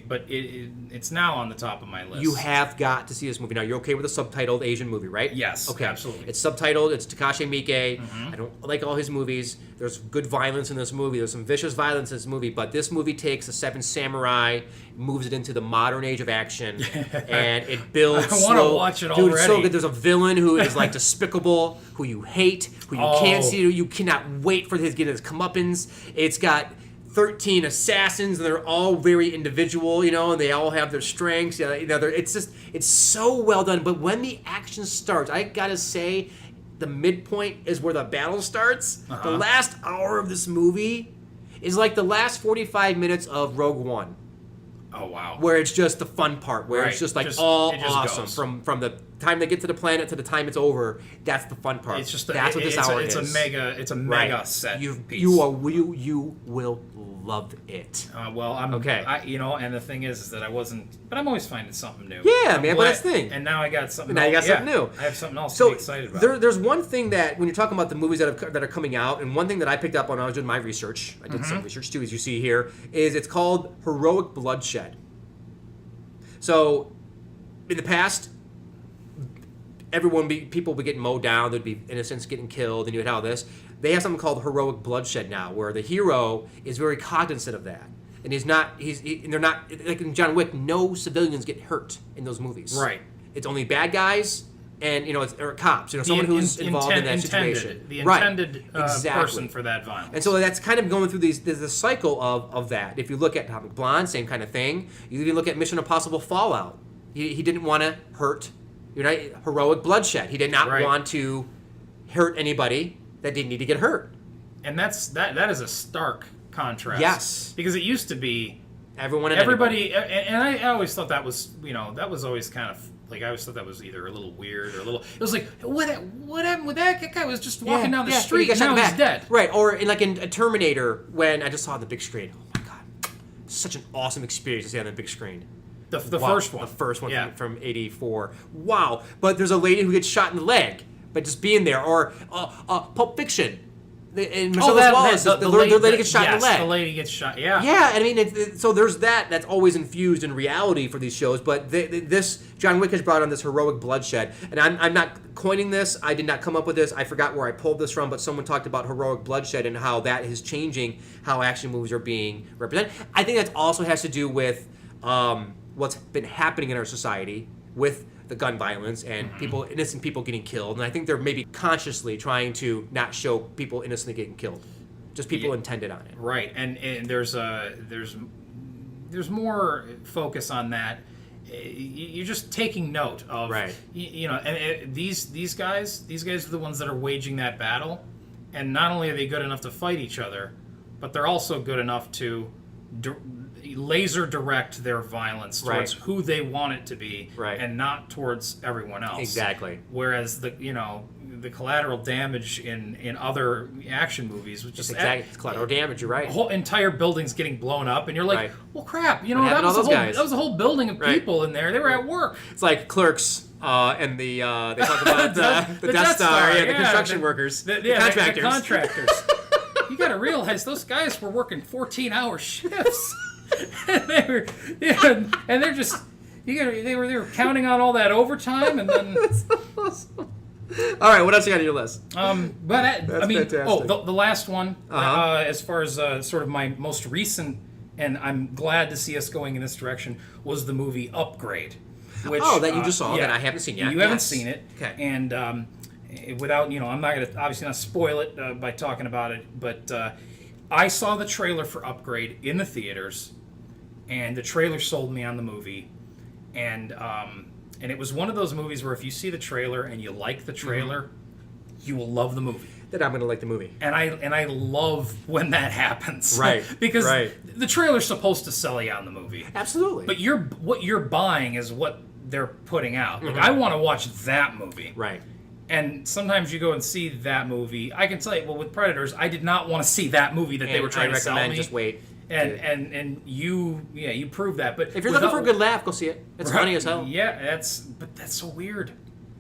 But it's now on the top of my list. You have got to see this movie. Now, you're okay with a subtitled Asian movie, right? Yes, okay. Absolutely. It's subtitled. It's Takashi Miike. I don't like all his movies. There's good violence in this movie. There's some vicious violence in this movie, but this movie takes the Seven Samurai, moves it into the modern age of action, and it builds. I want to watch it already. Dude, it's so good. There's a villain who is like despicable, who you hate, who you can't see. You cannot wait for getting his comeuppance. It's got 13 assassins, and they're all very individual, and they all have their strengths. It's so well done. But when the action starts, I gotta say, the midpoint is where the battle starts. The last hour of this movie is like the last 45 minutes of Rogue One. Oh, wow. Where it's just the fun part, where it's just awesome. Goes. From the time they get to the planet to the time it's over, that's the fun part. It's just that's what this hour is. It's a mega set piece. You will love it. I'm okay. And the thing is that I wasn't, but I'm always finding something new. Yeah, man, but that's the thing. And now I got something. Something new. I have something else to be excited about. There's one thing that when you're talking about the movies that are coming out, and one thing that I picked up when I was doing my research, I did some research too, as you see here, is it's called Heroic Bloodshed. So, in the past, people would get mowed down. There'd be innocents getting killed, and you would have this. They have something called heroic bloodshed now, where the hero is very cognizant of that, and they're not like in John Wick. No civilians get hurt in those movies. Right. It's only bad guys, and or cops. Someone who's involved in that situation. The intended person for that violence. And so that's kind of going through the cycle of that. If you look at Atomic Blonde, same kind of thing. You even look at Mission Impossible Fallout. He didn't want to hurt. Heroic bloodshed. He did not want to hurt anybody that didn't need to get hurt. And that is a stark contrast. Yes. Because it used to be everybody, and I always thought that was that was always kind of like, I always thought that was either a little weird or a little. It was like, what happened with that? That guy was just walking down the street and now he's dead. Right. Or in a Terminator, when I just saw it on the big screen. Oh my god, such an awesome experience to see on the big screen. The first one. The first one from '84. Wow. But there's a lady who gets shot in the leg by just being there. Or Pulp Fiction. And Michelle Wallace, the lady gets shot in the leg. The lady gets shot. Yeah. Yeah, and I mean, so there's that. That's always infused in reality for these shows. But this John Wick has brought on this heroic bloodshed, and I'm not coining this. I did not come up with this. I forgot where I pulled this from, but someone talked about heroic bloodshed and how that is changing how action movies are being represented. I think that also has to do with what's been happening in our society with the gun violence and innocent people getting killed. And I think they're maybe consciously trying to not show people innocently getting killed, just people intended on it. Right, and there's more focus on that. You're just taking note of, and these guys are the ones that are waging that battle, and not only are they good enough to fight each other, but they're also good enough to laser direct their violence towards who they want it to be, and not towards everyone else. Exactly. Whereas the collateral damage in other action movies was just collateral damage. You're right. A whole entire building's getting blown up, and you're like, well, crap. That was a whole building of people in there. They were at work. It's like Clerks. And they talk about the Death Star, the construction workers, the contractors. The contractors. You got to realize those guys were working 14-hour shifts, and they're just they were counting on all that overtime, and then. That's awesome. All right, what else you got on your list? Fantastic. The last one, as far as sort of my most recent, and I'm glad to see us going in this direction, was the movie Upgrade. Which, that you just saw that I haven't seen yet. You haven't seen it. Okay. And without, I'm not going to obviously not spoil it by talking about it, but I saw the trailer for Upgrade in the theaters, and the trailer sold me on the movie, and it was one of those movies where if you see the trailer and you like the trailer, you will love the movie. That I'm going to like the movie. And I love when that happens. Right. Because the trailer's supposed to sell you on the movie. Absolutely. But what you're buying is what they're putting out. Like, I want to watch that movie. Right. And sometimes you go and see that movie. I can tell you, with Predators, I did not want to see that movie that they were trying to sell me. Just wait. And you prove that. But if you're looking for a good laugh, go see it. It's funny as hell. Yeah, that's so weird.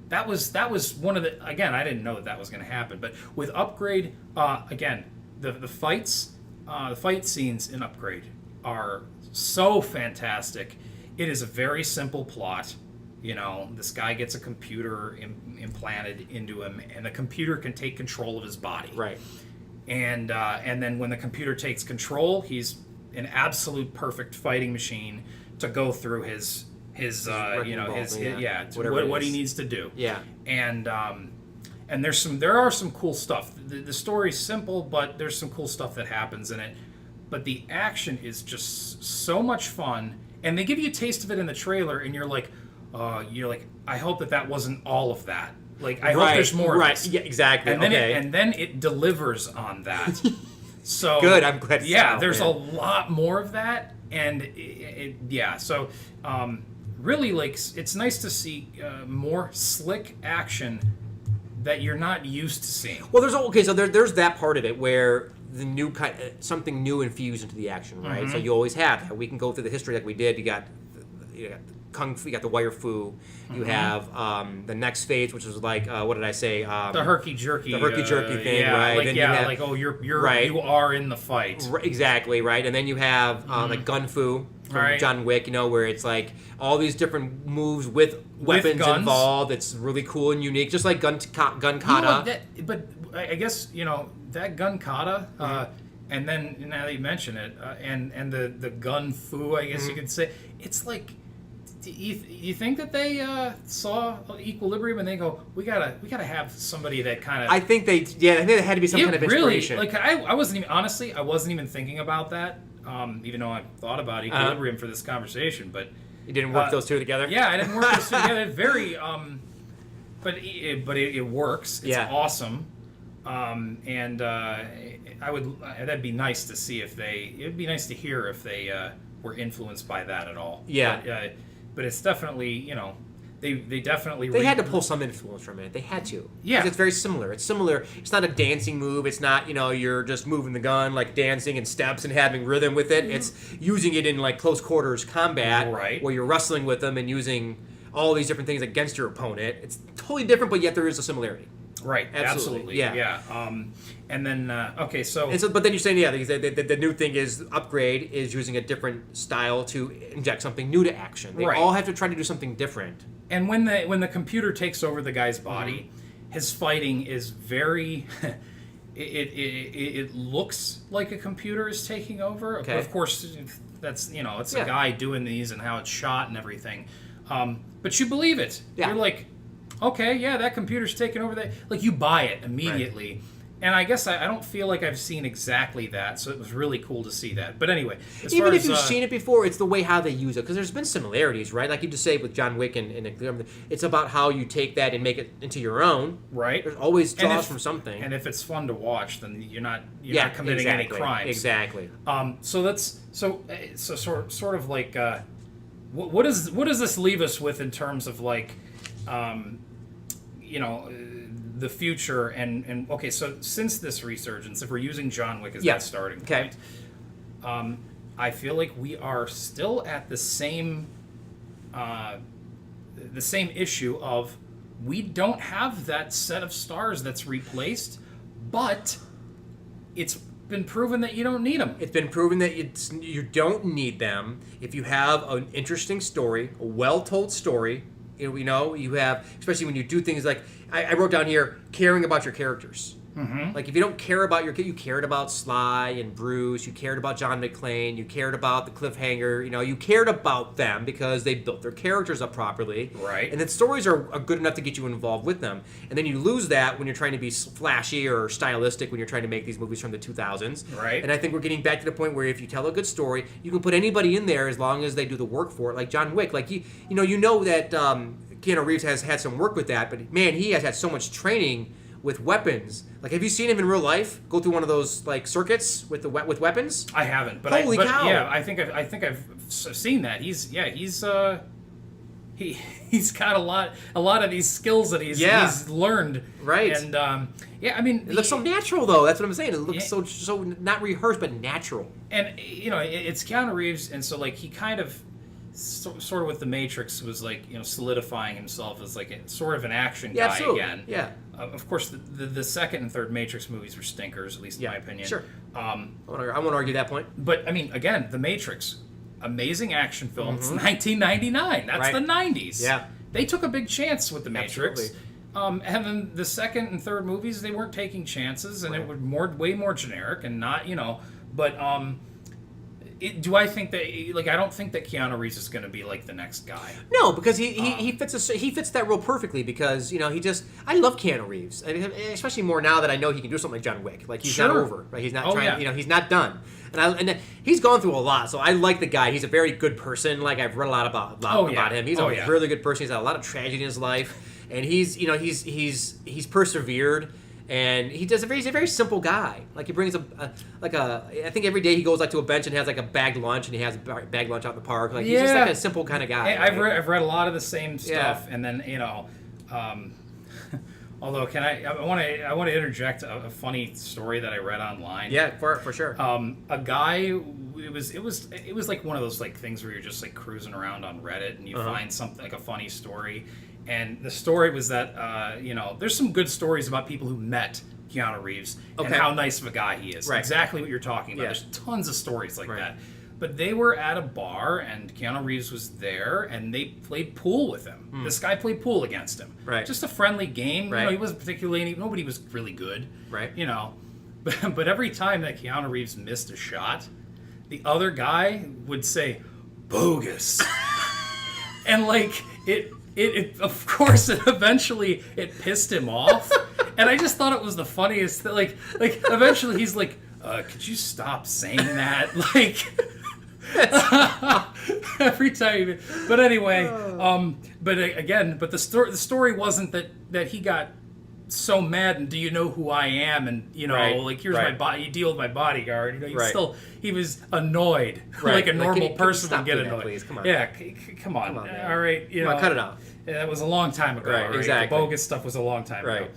That was one of the, again, I didn't know that was going to happen. But with Upgrade, again, the fight scenes in Upgrade are so fantastic. It is a very simple plot. This guy gets a computer implanted into him, and the computer can take control of his body. Right. And then when the computer takes control, he's an absolute perfect fighting machine to go through his what he needs to do. Yeah. And there are some cool stuff. The story's simple, but there's some cool stuff that happens in it. But the action is just so much fun, and they give you a taste of it in the trailer, and you're like, I hope that wasn't all of that. Like, I hope there's more. Right. Of this. Yeah. Exactly. And then it delivers on that. So good. I'm glad. There's a lot more of that, and So really, like, it's nice to see more slick action that you're not used to seeing. Well, there's that part of it where the new something new infused into the action, right? Mm-hmm. So you always have that. We can go through the history like we did. You got Kung Fu, you got the Wire Fu. You have the next phase, which was like what did I say? The herky jerky. The herky jerky thing, right? Like, you're right. You are in the fight. Right, exactly, right. And then you have like Gun Fu from John Wick, where it's like all these different moves with weapons involved. It's really cool and unique, just like gun kata. But I guess that gun kata. And then now that you mention it, and the gun fu, I guess you could say, it's like. You think that they saw Equilibrium and they go, we gotta have somebody that kind of. I think there had to be some kind of inspiration. Really, like I wasn't even thinking about that, even though I thought about Equilibrium for this conversation, but you didn't work those two together. Yeah, I didn't work those two together. Very, but it works. It's awesome, and that'd be nice to see if it'd be nice to hear if they were influenced by that at all. Yeah. But it's definitely, they definitely... They had to pull some influence from it. They had to. Yeah. Because it's very similar. It's similar. It's not a dancing move. It's not, you're just moving the gun, like dancing and steps and having rhythm with it. It's using it in, like, close quarters combat. Right. Where you're wrestling with them and using all these different things against your opponent. It's totally different, but yet there is a similarity. Right. Absolutely. Yeah. And then, okay, so... But then you're saying, the new thing is Upgrade is using a different style to inject something new to action. They all have to try to do something different. And when the computer takes over the guy's body, his fighting is very... it looks like a computer is taking over. Okay. Of course, that's, it's a guy doing these and how it's shot and everything. But you believe it. Yeah. You're like, okay, yeah, that computer's taking over that. Like, you buy it immediately. Right. And I guess I don't feel like I've seen exactly that, so it was really cool to see that. But anyway, even if you've seen it before, it's the way how they use it, because there's been similarities, right? Like you just say with John Wick and it's about how you take that and make it into your own. Right. There's always draws from something. And if it's fun to watch, then you're not committing any crimes. Exactly. So that's sort of like what does this leave us with in terms of like the future and okay, so since this resurgence, if we're using John Wick as that starting point, I feel like we are still at the same issue of we don't have that set of stars that's replaced, but it's been proven that you don't need them. It's been proven that you don't need them if you have an interesting story, a well-told story. You have, especially when you do things like, I wrote down here, caring about your characters. Mm-hmm. Like, if you don't care about you cared about Sly and Bruce, you cared about John McClane, you cared about the cliffhanger, you cared about them because they built their characters up properly. Right. And the stories are good enough to get you involved with them. And then you lose that when you're trying to be flashy or stylistic when you're trying to make these movies from the 2000s. Right. And I think we're getting back to the point where if you tell a good story, you can put anybody in there as long as they do the work for it. Like John Wick. Like, you know that Keanu Reeves has had some work with that, but man, he has had so much training with weapons. Like, have you seen him in real life go through one of those like circuits with weapons? I haven't, but holy cow! Yeah, I think I've seen that. He's got a lot of these skills that he's learned. Right. And I mean, it looks so natural though. That's what I'm saying. It looks so not rehearsed but natural. And it's Keanu Reeves, and so like he kind of sort of with The Matrix was like solidifying himself as like sort of an action guy absolutely. Again. Yeah. Of course, the second and third Matrix movies were stinkers, at least in my opinion. Sure. I won't argue that point. But I mean, again, The Matrix, amazing action film. It's 1999. That's the 90s. Yeah. They took a big chance with The Matrix. Absolutely. And then the second and third movies, they weren't taking chances, and it was way more generic and not But do I think that I don't think that Keanu Reeves is going to be like the next guy. No, because he fits that role perfectly because I love Keanu Reeves, especially more now that I know he can do something like John Wick. Like he's not over, right? He's not trying. He's not done, and he's gone through a lot. So I like the guy. He's a very good person. Like I've read a lot about him. He's a really good person. He's had a lot of tragedy in his life, and he's persevered. And he's a very simple guy. Like he brings I think every day he goes to a bench and has like a bagged lunch, and he has a bagged lunch out in the park. Like he's just like a simple kind of guy. I've read a lot of the same stuff, and then although I want to interject a funny story that I read online. Yeah, for sure. A guy, it was like one of those like things where you're just like cruising around on Reddit and you find something like a funny story. And the story was that, there's some good stories about people who met Keanu Reeves and how nice of a guy he is. Right. Exactly what you're talking about. Yeah. There's tons of stories like that. But they were at a bar, and Keanu Reeves was there, and they played pool with him. This guy played pool against him. Right. Just a friendly game. Right. He wasn't particularly, nobody was really good. Right. But every time that Keanu Reeves missed a shot, the other guy would say, bogus. And like, it of course eventually it pissed him off, and I just thought it was the funniest thing. Like eventually he's like, could you stop saying that? Like every time. But anyway, but the story wasn't that he got so mad and do you know who I am and like here's my body, you deal with my bodyguard, he was annoyed like a normal person would get annoyed. Please? Come on. Yeah, come on, all right, come on, cut it out. Yeah, that was a long time ago. Right? Exactly. The bogus stuff was a long time ago.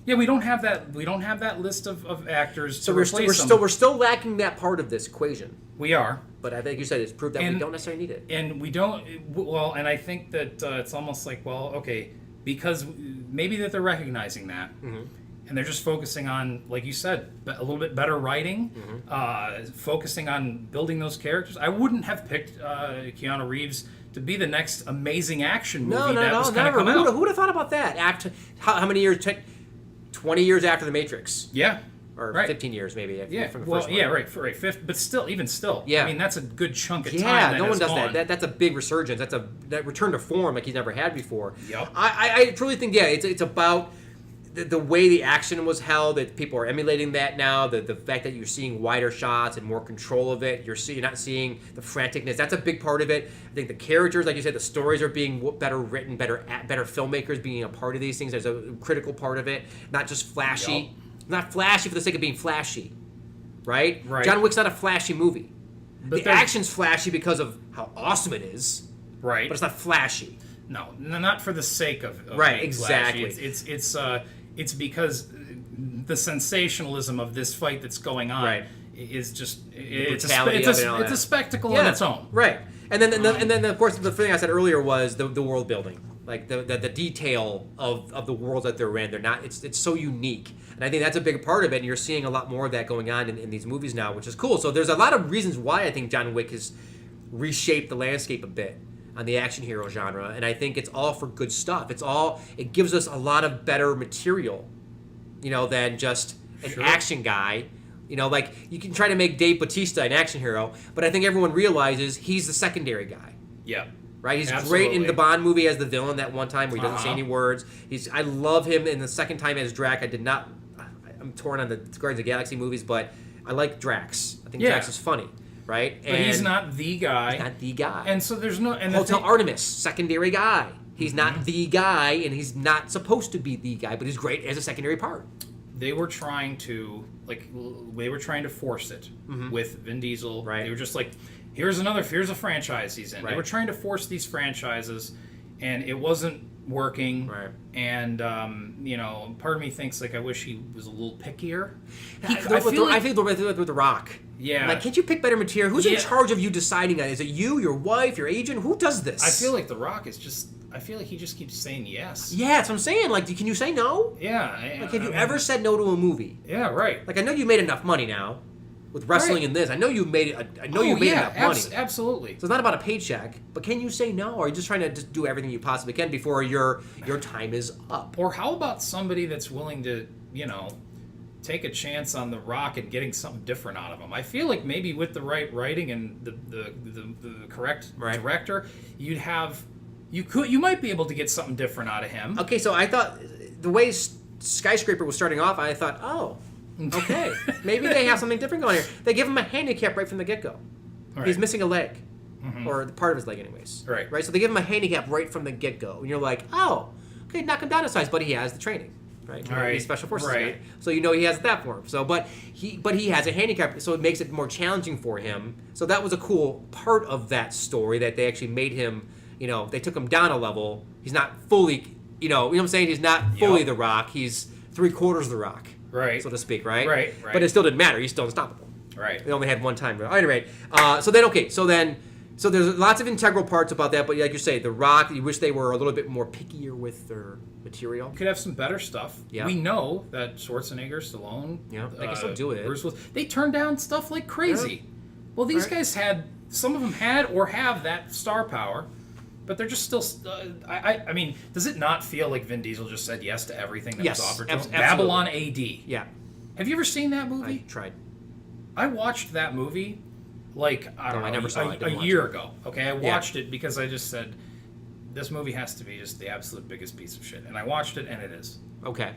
We don't have that. We don't have that list of actors. So we're still lacking that part of this equation. We are. But I think you said it's proof that we don't necessarily need it. And we don't. Well, and I think that it's almost like, well, okay, because maybe that they're recognizing that, and they're just focusing on, like you said, a little bit better writing, focusing on building those characters. I wouldn't have picked Keanu Reeves to be the next amazing action movie that was going to come out. Who would have thought about that? How many years? 20 years after The Matrix. Yeah. or Right. 15 years maybe. Yeah, from the well, first one. yeah, right, fifth, but still, even still, Yeah. I mean, that's a good chunk of time. Yeah, that no one has does gone. that. That's a big resurgence. That return to form like he's never had before. Yep. I truly think it's about the way the action was held. That people are emulating that now. The fact that you're seeing wider shots and more control of it. You're not seeing the franticness. That's a big part of it. I think the characters, like you said, the stories are being better written, better filmmakers being a part of these things. There's a critical part of it, not just flashy. Yep. Not flashy for the sake of being flashy, right? Right. John Wick's not a flashy movie. But The action's flashy because of how awesome it is, right, but it's not flashy. No, not for the sake of Right, being exactly. Flashy. It's because the sensationalism of this fight that's going on Right. is just brutality it's of it and all a that. spectacle on its own. Right. And then of course the thing I said earlier was the world building, like the detail of the worlds that they're in. They're not. It's so unique, and I think that's a big part of it. And you're seeing a lot more of that going on in these movies now, which is cool. So there's a lot of reasons why I think John Wick has reshaped the landscape a bit on the action hero genre, and I think it's all for good stuff. It gives us a lot of better material, than just an action guy. Like you can try to make Dave Bautista an action hero, but I think everyone realizes he's the secondary guy. Yeah. Right? He's Absolutely. great in the Bond movie as the villain that one time where he doesn't say Uh-huh. any words. I love him in the second time as Drax. I'm torn on the Guardians of the Galaxy movies, but I like Drax. I think Yeah. Drax is funny, right? But he's not the guy. He's not the guy. And so there's no... And the Hotel thing- Artemis, secondary guy. He's not the guy, and he's not supposed to be the guy, but he's great as a secondary part. They were trying to force it with Vin Diesel. Right. They were just like, here's a franchise he's in. Right. They were trying to force these franchises, and it wasn't working. Right. And part of me thinks I wish he was a little pickier. I feel with The Rock. Yeah. Like, can't you pick better material? Who's in Yeah. charge of you deciding that? Is it you, your wife, your agent? Who does this? I feel like The Rock is just. I feel like he just keeps saying yes. Yeah, that's what I'm saying. Like, can you say no? Yeah. Like, have you ever said no to a movie? Yeah. Right. Like, I know you made enough money now with wrestling Right. and this. I know you made enough money. Absolutely. So it's not about a paycheck, but can you say no? Or are you just trying to just do everything you possibly can before your time is up? Or how about somebody that's willing to, take a chance on The Rock and getting something different out of him? I feel like maybe with the right writing and the correct director, you might be able to get something different out of him. Okay, so I thought the way Skyscraper was starting off, I thought, oh, okay, maybe they have something different going here. They give him a handicap right from the get-go. Right. He's missing a leg, or part of his leg, anyways. Right. Right. So they give him a handicap right from the get-go, and you're like, oh, okay, knock him down a size, but he has the training. Right. All right. He's special forces Right. guy. So he has that for him. So, but he has a handicap, so it makes it more challenging for him. So that was a cool part of that story that they actually made him. They took him down a level. He's not fully, you know what I'm saying? He's not fully The Rock. He's 3/4 The Rock, Right. so to speak, right? Right. But it still didn't matter. He's still unstoppable. Right. They only had one time. But at any rate, so there's lots of integral parts about that. But like you say, The Rock, you wish they were a little bit more pickier with their material. Could have some better stuff. Yeah. We know that Schwarzenegger, Stallone, Yeah, they can still do it. Bruce Willis, they turn down stuff like crazy. Yeah. Well, these Right. guys some of them had or have that star power, but they're just still. I mean, does it not feel like Vin Diesel just said yes to everything that Yes, was offered to him? absolutely. Babylon AD. Yeah, Have you ever seen that I movie? tried. I watched that movie like I don't know, never saw it. I didn't a watch year it. ago. Okay, I watched it because I just said this movie has to be just the absolute biggest piece of shit, and I watched it, and it is. Okay.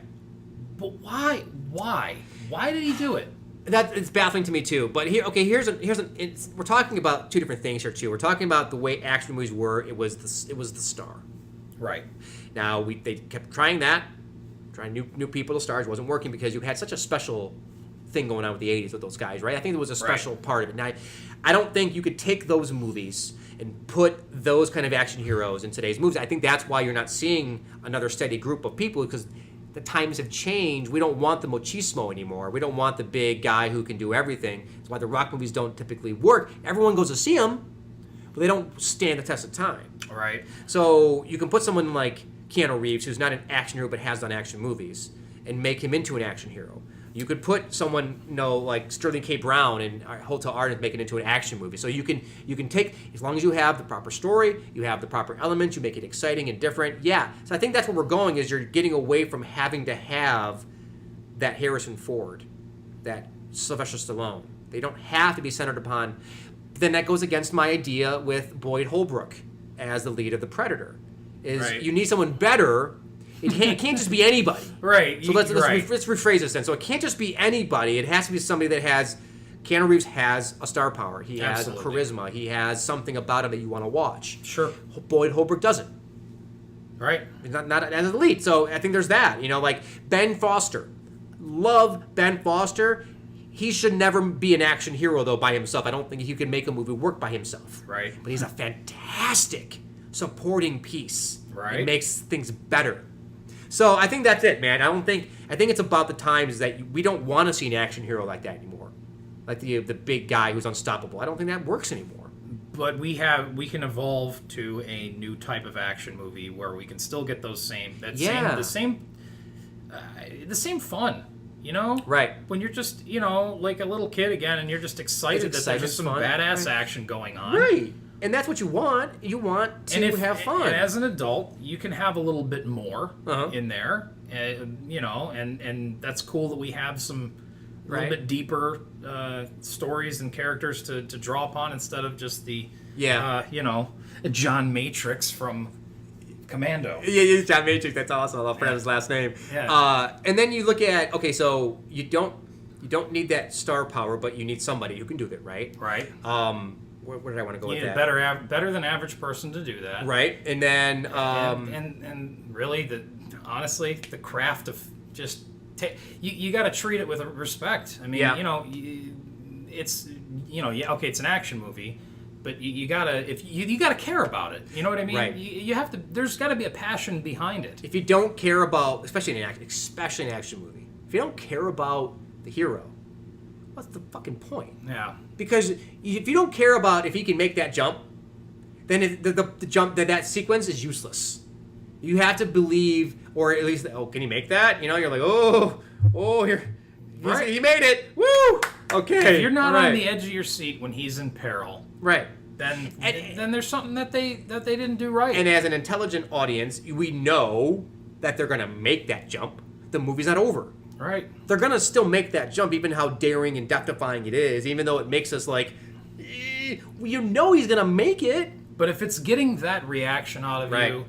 But why? Why did he do it? That it's baffling to me too. But we're talking about two different things here too. We're talking about the way action movies were. It was the star. Right. Now they kept trying new people to stars. It wasn't working because you had such a special thing going on with the 80s with those guys, right? I think there was a special part of it. Now, I don't think you could take those movies and put those kind of action heroes in today's movies. I think that's why you're not seeing another steady group of people, because the times have changed. We don't want the machismo anymore. We don't want the big guy who can do everything. That's why the Rock movies don't typically work. Everyone goes to see them, but they don't stand the test of time. Right. So you can put someone like Keanu Reeves, who's not an action hero but has done action movies, and make him into an action hero. You could put someone, like Sterling K. Brown in Hotel Artemis, and make it into an action movie. So you can take, as long as you have the proper story, you have the proper elements, you make it exciting and different. Yeah. So I think that's where we're going, is you're getting away from having to have that Harrison Ford that Sylvester Stallone. They don't have to be centered upon. Then that goes against my idea with Boyd Holbrook as the lead of the Predator. You need someone better. It can't just be anybody. Right. So let's rephrase this then. So it can't just be anybody. It has to be somebody that has. Keanu Reeves has a star power. He has charisma. He has something about him that you want to watch. Sure. Boyd Holbrook doesn't. Right. Not as a lead. So I think there's that. Like Ben Foster. Love Ben Foster. He should never be an action hero, though, by himself. I don't think he can make a movie work by himself. Right. But he's a fantastic supporting piece. Right. It makes things better. So I think that's it, man. I think it's about the times that we don't want to see an action hero like that anymore. Like the big guy who's unstoppable. I don't think that works anymore. But we can evolve to a new type of action movie where we can still get the same fun. Right. When you're just, like a little kid again, and you're just excited that there's just some badass action going on. Right. And that's what you want. You want to have fun. And as an adult, you can have a little bit more in there, and that's cool that we have some a little bit deeper stories and characters to draw upon instead of just the, John Matrix from Commando. Yeah, John Matrix. That's awesome. I'll forget his last name. Yeah. And then you look at so you don't need that star power, but you need somebody who can do that, right? Right. Where did I want to go with that? Better than average person to do that. Right. And then and really honestly the craft of just you got to treat it with respect. I mean, it's it's an action movie. But you gotta care about it. You know what I mean? Right. You have to. There's got to be a passion behind it. If you don't care about, especially in an action movie, if you don't care about the hero, what's the fucking point? Yeah. Because if you don't care about if he can make that jump, then the jump that sequence is useless. You have to believe, or at least, can he make that? You're like, here, right. He made it. Woo! Okay. If you're not on the edge of your seat when he's in peril. Right. Then there's something that they didn't do right. And as an intelligent audience, we know that they're going to make that jump. The movie's not over. Right. They're going to still make that jump, even how daring and death-defying it is, even though it makes us like, he's going to make it. But if it's getting that reaction out of you,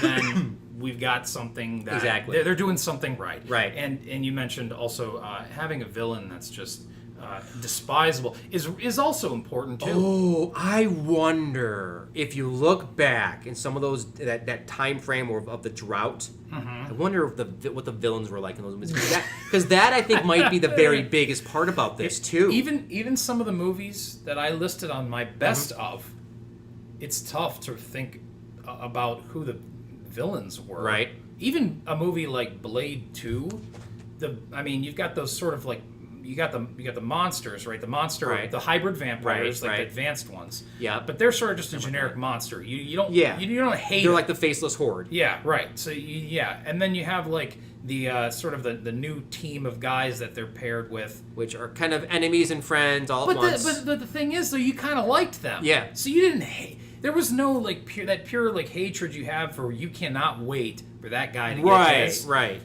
then we've got something that... Exactly. They're doing something right. Right. And you mentioned also having a villain that's just... despisable is also important too. Oh, I wonder if you look back in some of those that time frame of the drought. I wonder if what the villains were like in those movies, because that I think might be the very biggest part about this too. Even some of the movies that I listed on my best of, it's tough to think about who the villains were. Right. Even a movie like Blade 2, you've got those sort of like. You got the monsters, right? The hybrid vampires, the advanced ones. Yeah. But they're sort of just a generic monster. You don't hate. They're like the faceless horde. Yeah, right. So and then you have like the sort of the new team of guys that they're paired with, which are kind of enemies and friends all at once. But the thing is, though, you kind of liked them. Yeah. So you didn't hate. There was no like pure like hatred you have for you cannot wait for that guy to get this. Right.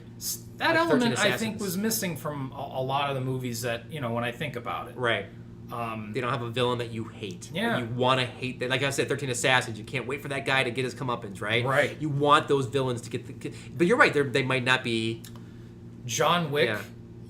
That element, I think, was missing from a lot of the movies that, when I think about it. Right. They don't have a villain that you hate. Yeah. You want to hate that. Like I said, 13 Assassins, you can't wait for that guy to get his comeuppance, right? Right. You want those villains to get But you're right, they might not be... John Wick,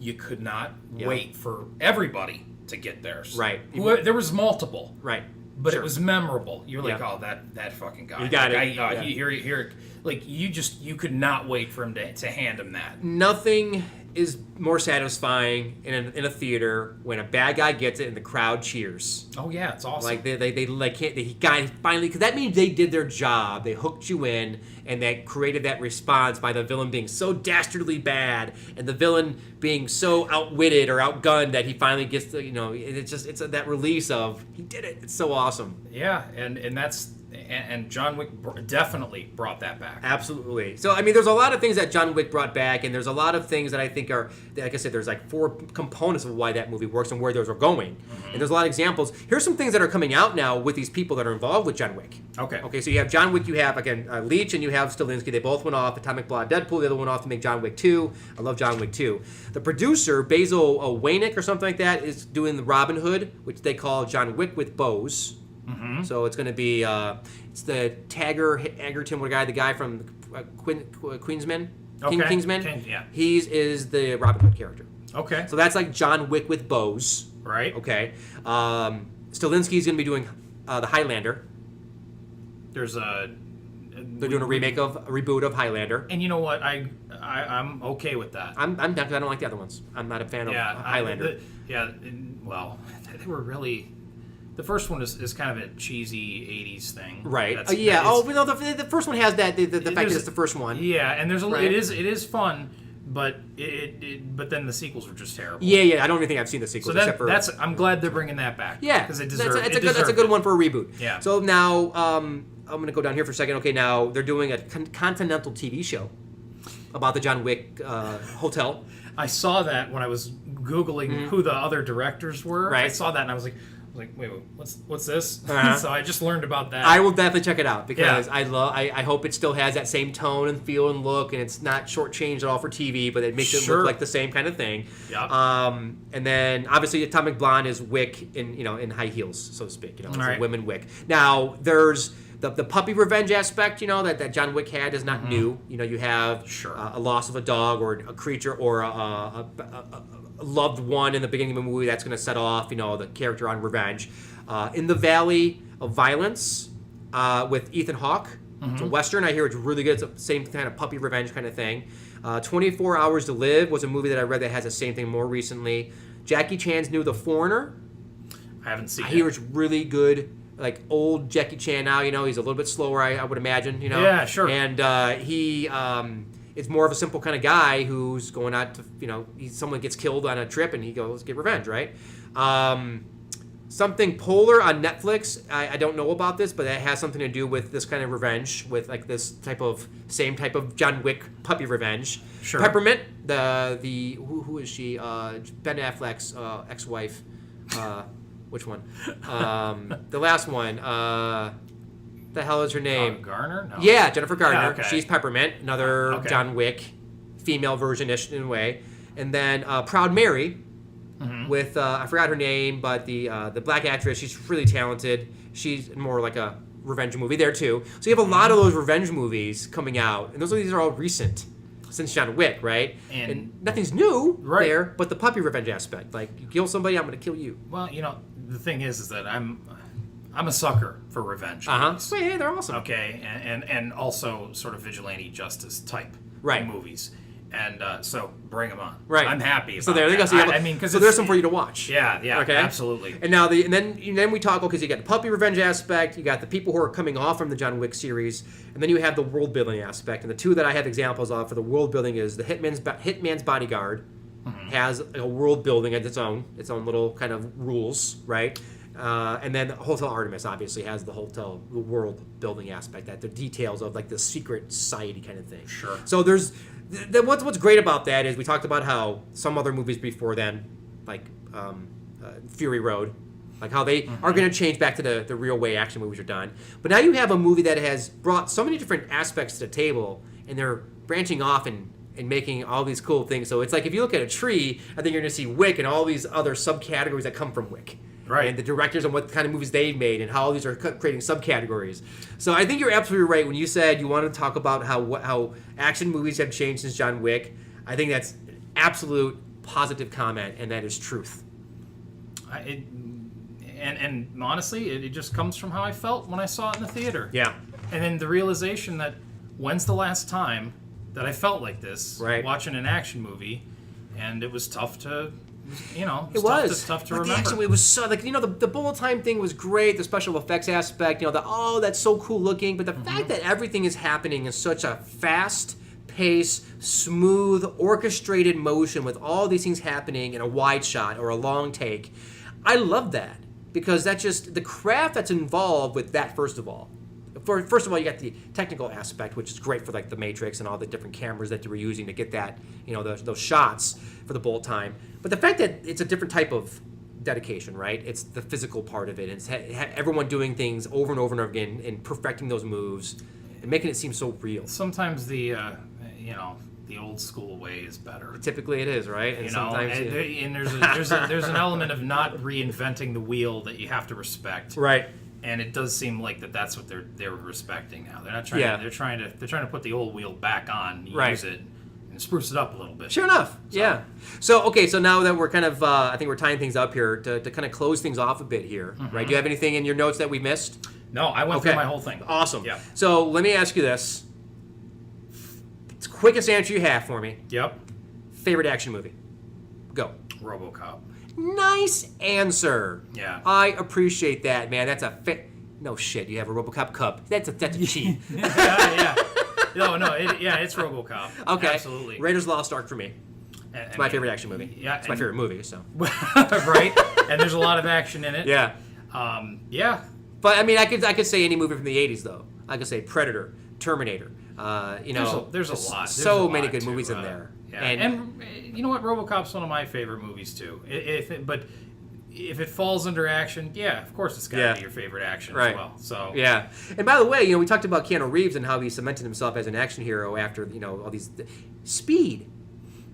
you could not wait for everybody to get theirs. Right. There was multiple. Right. But it was memorable. You're like, that fucking guy. You got it. Here, like you could not wait for him to hand him that. Nothing is more satisfying in a theater when a bad guy gets it and the crowd cheers. Oh yeah, it's awesome. Like he finally, because that means they did their job. They hooked you in, and that created that response by the villain being so dastardly bad, and the villain being so outwitted or outgunned that he finally gets to, it's that release of he did it. It's so awesome. Yeah, and that's and John Wick definitely brought that back. Absolutely. So, I mean, there's a lot of things that John Wick brought back, and there's a lot of things that I think are, like I said, there's like 4 components of why that movie works and where those are going. And there's a lot of examples. Here's some things that are coming out now with these people that are involved with John Wick. Okay, so you have John Wick, you have, again, Leach, and you have Stilinski. They both went off. Atomic Blonde, Deadpool, the other one off to make John Wick 2. I love John Wick 2. The producer, Basil Waynick or something like that, is doing the Robin Hood, which they call John Wick with Bows. So it's going to be it's the Tagger Egerton, the guy from Queensman, Kingsman. Yeah. Is the Robin Hood character. Okay. So that's like John Wick with bows. Right. Okay. Stilinski's going to be doing the Highlander. They're doing a reboot of Highlander. And you know what? I'm okay with that. I'm not, 'cause I don't like the other ones. I'm not a fan of Highlander. Well, they were really. The first one is kind of a cheesy 80s thing. Right. The first one has that, the fact that it's the first one. Yeah, and there's it is fun, but but then the sequels were just terrible. Yeah, I don't even think I've seen the sequels. So I'm glad they're bringing that back. Yeah, because it that's a good one for a reboot. Yeah. So now, I'm going to go down here for a second. Okay, now they're doing a Continental TV show about the John Wick hotel. I saw that when I was Googling who the other directors were. Right. I saw that and I was like, wait, what's this? Uh-huh. So I just learned about that. I will definitely check it out because I hope it still has that same tone and feel and look, and it's not shortchanged at all for TV, but it makes it look like the same kind of thing. Yep. And then obviously Atomic Blonde is Wick in high heels, so to speak. It's a women Wick. Now there's the puppy revenge aspect, that John Wick had is not new. You have a loss of a dog or a creature or a loved one in the beginning of a movie that's going to set off, the character on revenge. In the Valley of Violence with Ethan Hawke. It's a Western. I hear it's really good. It's the same kind of puppy revenge kind of thing. 24 Hours to Live was a movie that I read that has the same thing more recently. Jackie Chan's new The Foreigner. I haven't seen it. I hear it's really good. Like old Jackie Chan now, he's a little bit slower, I would imagine, Yeah, sure. And he is more of a simple kind of guy who's going out to, someone gets killed on a trip and he goes get revenge, right? Something Polar on Netflix, I don't know about this, but it has something to do with this kind of revenge, with like this same type of John Wick puppy revenge. Sure. Peppermint, who is she? Ben Affleck's ex-wife. Which one? The last one. The hell is her name? Garner? No. Yeah, Jennifer Garner. Yeah, okay. She's Peppermint, another John Wick, female version-ish in a way. And then Proud Mary with, I forgot her name, but the black actress, she's really talented. She's more like a revenge movie there, too. So you have a lot of those revenge movies coming out, and these are all recent. Since John Wick, right? And nothing's new there, but the puppy revenge aspect. Like, you kill somebody, I'm going to kill you. Well, the thing is that I'm a sucker for revenge. So, yeah, they're awesome. Okay, and also sort of vigilante justice type movies. And so bring them on. Right. I'm happy about so there they go. So, there's some for you to watch. Yeah, okay? Absolutely. And now then we talk, because you got the puppy revenge aspect, you got the people who are coming off from the John Wick series, and then you have the world building aspect. And the two that I have examples of for the world building is the Hitman's Bodyguard has a world building of its own little kind of rules, right? And then Hotel Artemis obviously has the world building aspect, that the details of like the secret society kind of thing. Sure. So there's what's great about that is we talked about how some other movies before then, like Fury Road, like how they are going to change back to the real way action movies are done. But now you have a movie that has brought so many different aspects to the table, and they're branching off and making all these cool things. So it's like if you look at a tree, I think you're going to see Wick and all these other subcategories that come from Wick. Right. And the directors and what kind of movies they've made and how all these are creating subcategories. So I think you're absolutely right when you said you want to talk about how action movies have changed since John Wick. I think that's an absolute positive comment, and that is truth. And honestly, it just comes from how I felt when I saw it in the theater. Yeah. And then the realization that when's the last time that I felt like this watching an action movie, and it was tough to... it was tough to but remember. The action, it was so the bullet time thing was great. The special effects aspect, that's so cool looking. But the fact that everything is happening in such a fast pace, smooth, orchestrated motion with all these things happening in a wide shot or a long take, I love that because that's just the craft that's involved with that. First of all, first of all, you got the technical aspect, which is great for like the Matrix and all the different cameras that they were using to get that, those shots for the bullet time. But the fact that it's a different type of dedication, right? It's the physical part of it. It's everyone doing things over and over and over again and perfecting those moves and making it seem so real. Sometimes the old school way is better. Typically, it is, right? And sometimes and there's an element of not reinventing the wheel that you have to respect, right? And it does seem like that's what they're respecting now. They're not trying. Yeah. They're trying to put the old wheel back on, use it, and spruce it up a little bit. Sure enough, yeah. So now that we're kind of, I think we're tying things up here to kind of close things off a bit here, right? Do you have anything in your notes that we missed? No, I went through my whole thing. Awesome. Yeah. So let me ask you this. It's the quickest answer you have for me. Yep. Favorite action movie? Go. RoboCop. Nice answer. Yeah. I appreciate that, man. That's no shit. You have a RoboCop cup. That's a cheat. Yeah. No, it's RoboCop. Okay. Absolutely. Raiders of the Lost Ark for me. It's my favorite action movie. Yeah. It's my favorite movie, so. Right? And there's a lot of action in it. Yeah. Yeah. But I mean, I could say any movie from the 80s though. I could say Predator, Terminator. There's a lot. So many good movies in there. Yeah. And you know what? RoboCop's one of my favorite movies too. But if it falls under action, yeah, of course it's got to be your favorite action as well. So yeah. And by the way, we talked about Keanu Reeves and how he cemented himself as an action hero after all these Speed.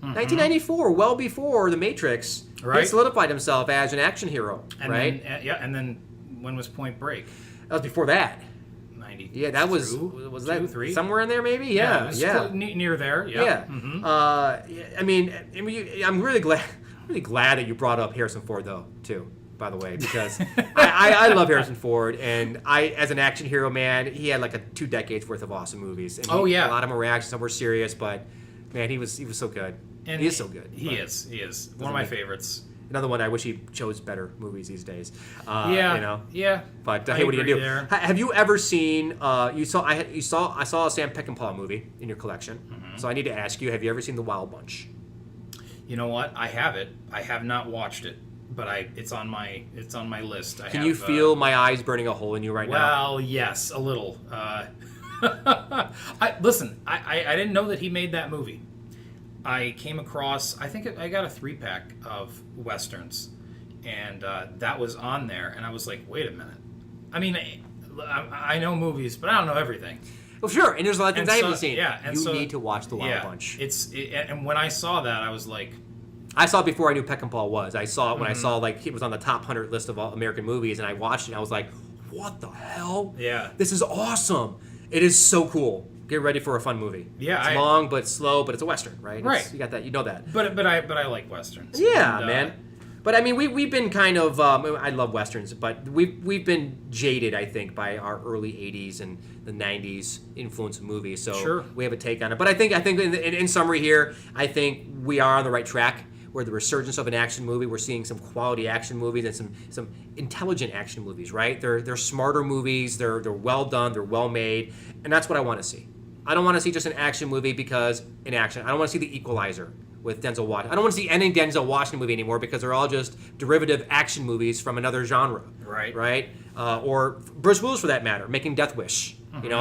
1994, well before The Matrix, he solidified himself as an action hero, right? And then when was Point Break? That was before that. 90. Yeah, that was that 3? Somewhere in there, maybe. Yeah. Near there. Yeah. Yeah. Mm-hmm. I mean, I'm really glad that you brought up Harrison Ford though, too. By the way, because I love Harrison Ford, and as an action hero, man, he had like 2 decades worth of awesome movies. And a lot of them were action, some were serious, but man, he was so good. And he is so good. He is one of my favorites. Another one I wish he chose better movies these days. Yeah. But hey, what are you gonna do? There. Have you ever seen? I saw a Sam Peckinpah movie in your collection. Mm-hmm. So I need to ask you: have you ever seen The Wild Bunch? You know what? I have it. I have not watched it, but it's on my list. Can you feel my eyes burning a hole in you right now? Well, yes, a little. I didn't know that he made that movie. I came across, I think I got a 3-pack of Westerns, and that was on there, and I was like, wait a minute. I mean, I know movies, but I don't know everything. Well, sure, and there's a lot of things I haven't seen. Yeah, and you need to watch The Wild Bunch. And when I saw that, I was like... I saw it before I knew Peckinpah was. I saw it when I saw, it was on the top 100 list of all American movies, and I watched it, and I was like, what the hell? Yeah. This is awesome. It is so cool. Get ready for a fun movie. Yeah, it's long but slow, but it's a Western, right? Right. You got that. You know that. But I like Westerns. Yeah, man. But I mean, we've been kind of. I love Westerns, but we've been jaded, I think, by our early '80s and the '90s influence of movies. So we have a take on it. But I think in summary here, I think we are on the right track. We're the resurgence of an action movie. We're seeing some quality action movies and some intelligent action movies, right? They're smarter movies. They're well done. They're well made, and that's what I want to see. I don't want to see just an action movie because in action. I don't want to see The Equalizer with Denzel Washington. I don't want to see any Denzel Washington movie anymore because they're all just derivative action movies from another genre. Right? Or Bruce Willis, for that matter, making Death Wish. Mm-hmm.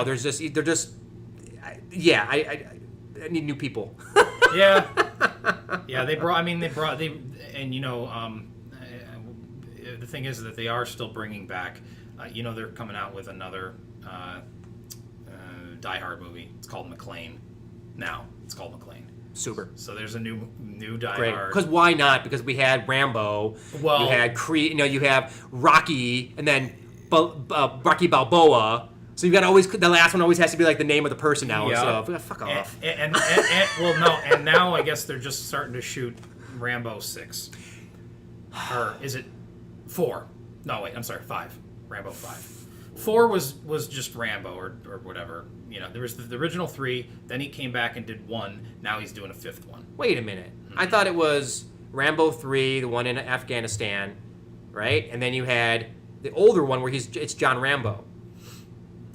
I need new people. Yeah. The thing is that they are still bringing back, they're coming out with another Die Hard movie. It's called McClane. Now it's called McClane. Super. So there's a new Die Hard. Because why not? Because we had Rambo. Well, you had Creed. You have Rocky, and then Rocky Balboa. So you've got the last one always has to be like the name of the person now. Yeah. So fuck off. And now I guess they're just starting to shoot Rambo 6. Or is it 4? No, wait. I'm sorry. 5. Rambo 5. 4 was just Rambo or whatever. There was the original 3. Then he came back and did 1. Now he's doing a 5th one. Wait a minute. Mm-hmm. I thought it was Rambo 3, the one in Afghanistan, right? And then you had the older one where it's John Rambo.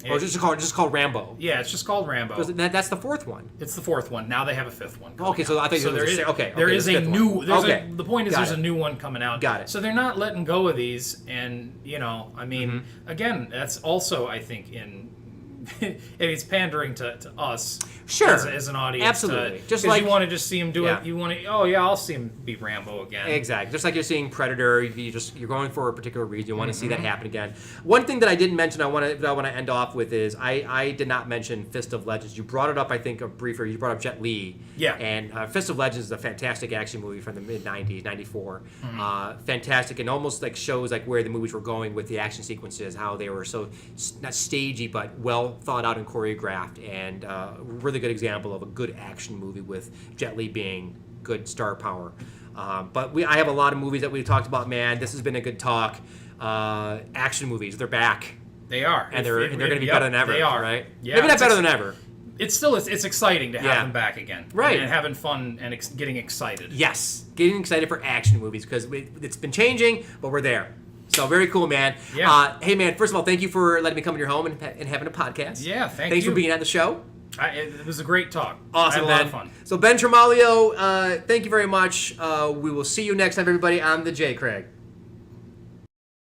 Or is it just called Rambo? Yeah, it's just called Rambo. That's the 4th one. It's the 4th one. Now they have a 5th one. Okay, so I think there is a new. The point is, there's a new one coming out. Got it. So they're not letting go of these, and again, that's also I think in it's pandering to us. Sure. As an audience. Absolutely. Just like you want to just see him do Yeah. it. You want to, oh yeah, I'll see him be Rambo again. Exactly. Just like you're seeing Predator, you're going for a particular reason. You want to see that happen again. One thing that I didn't mention, I want to end off with is I did not mention Fist of Legends. You brought it up, I think, briefly. You brought up Jet Li. Yeah. And Fist of Legends is a fantastic action movie from the mid '90s, '94. Fantastic, and almost like shows like where the movies were going with the action sequences, how they were so not stagey but well thought out and choreographed, and really good example of a good action movie with Jet Li being good star power. But I have a lot of movies that we've talked about, man. This has been a good talk. Action movies, they're back. They are. And they're going to be better than ever, they are. right? Yeah, maybe not better than ever. It's still it's exciting to have them back again. Right. And having fun and getting excited. Yes. Getting excited for action movies because it's been changing, but we're there. So very cool, man. Yeah. Hey, man, first of all, thank you for letting me come in your home and having a podcast. Yeah, Thanks you. for being on the show. It was a great talk. Awesome, I had a lot of fun. So Ben Tremaglio, thank you very much. We will see you next time, everybody, on The J. Craig.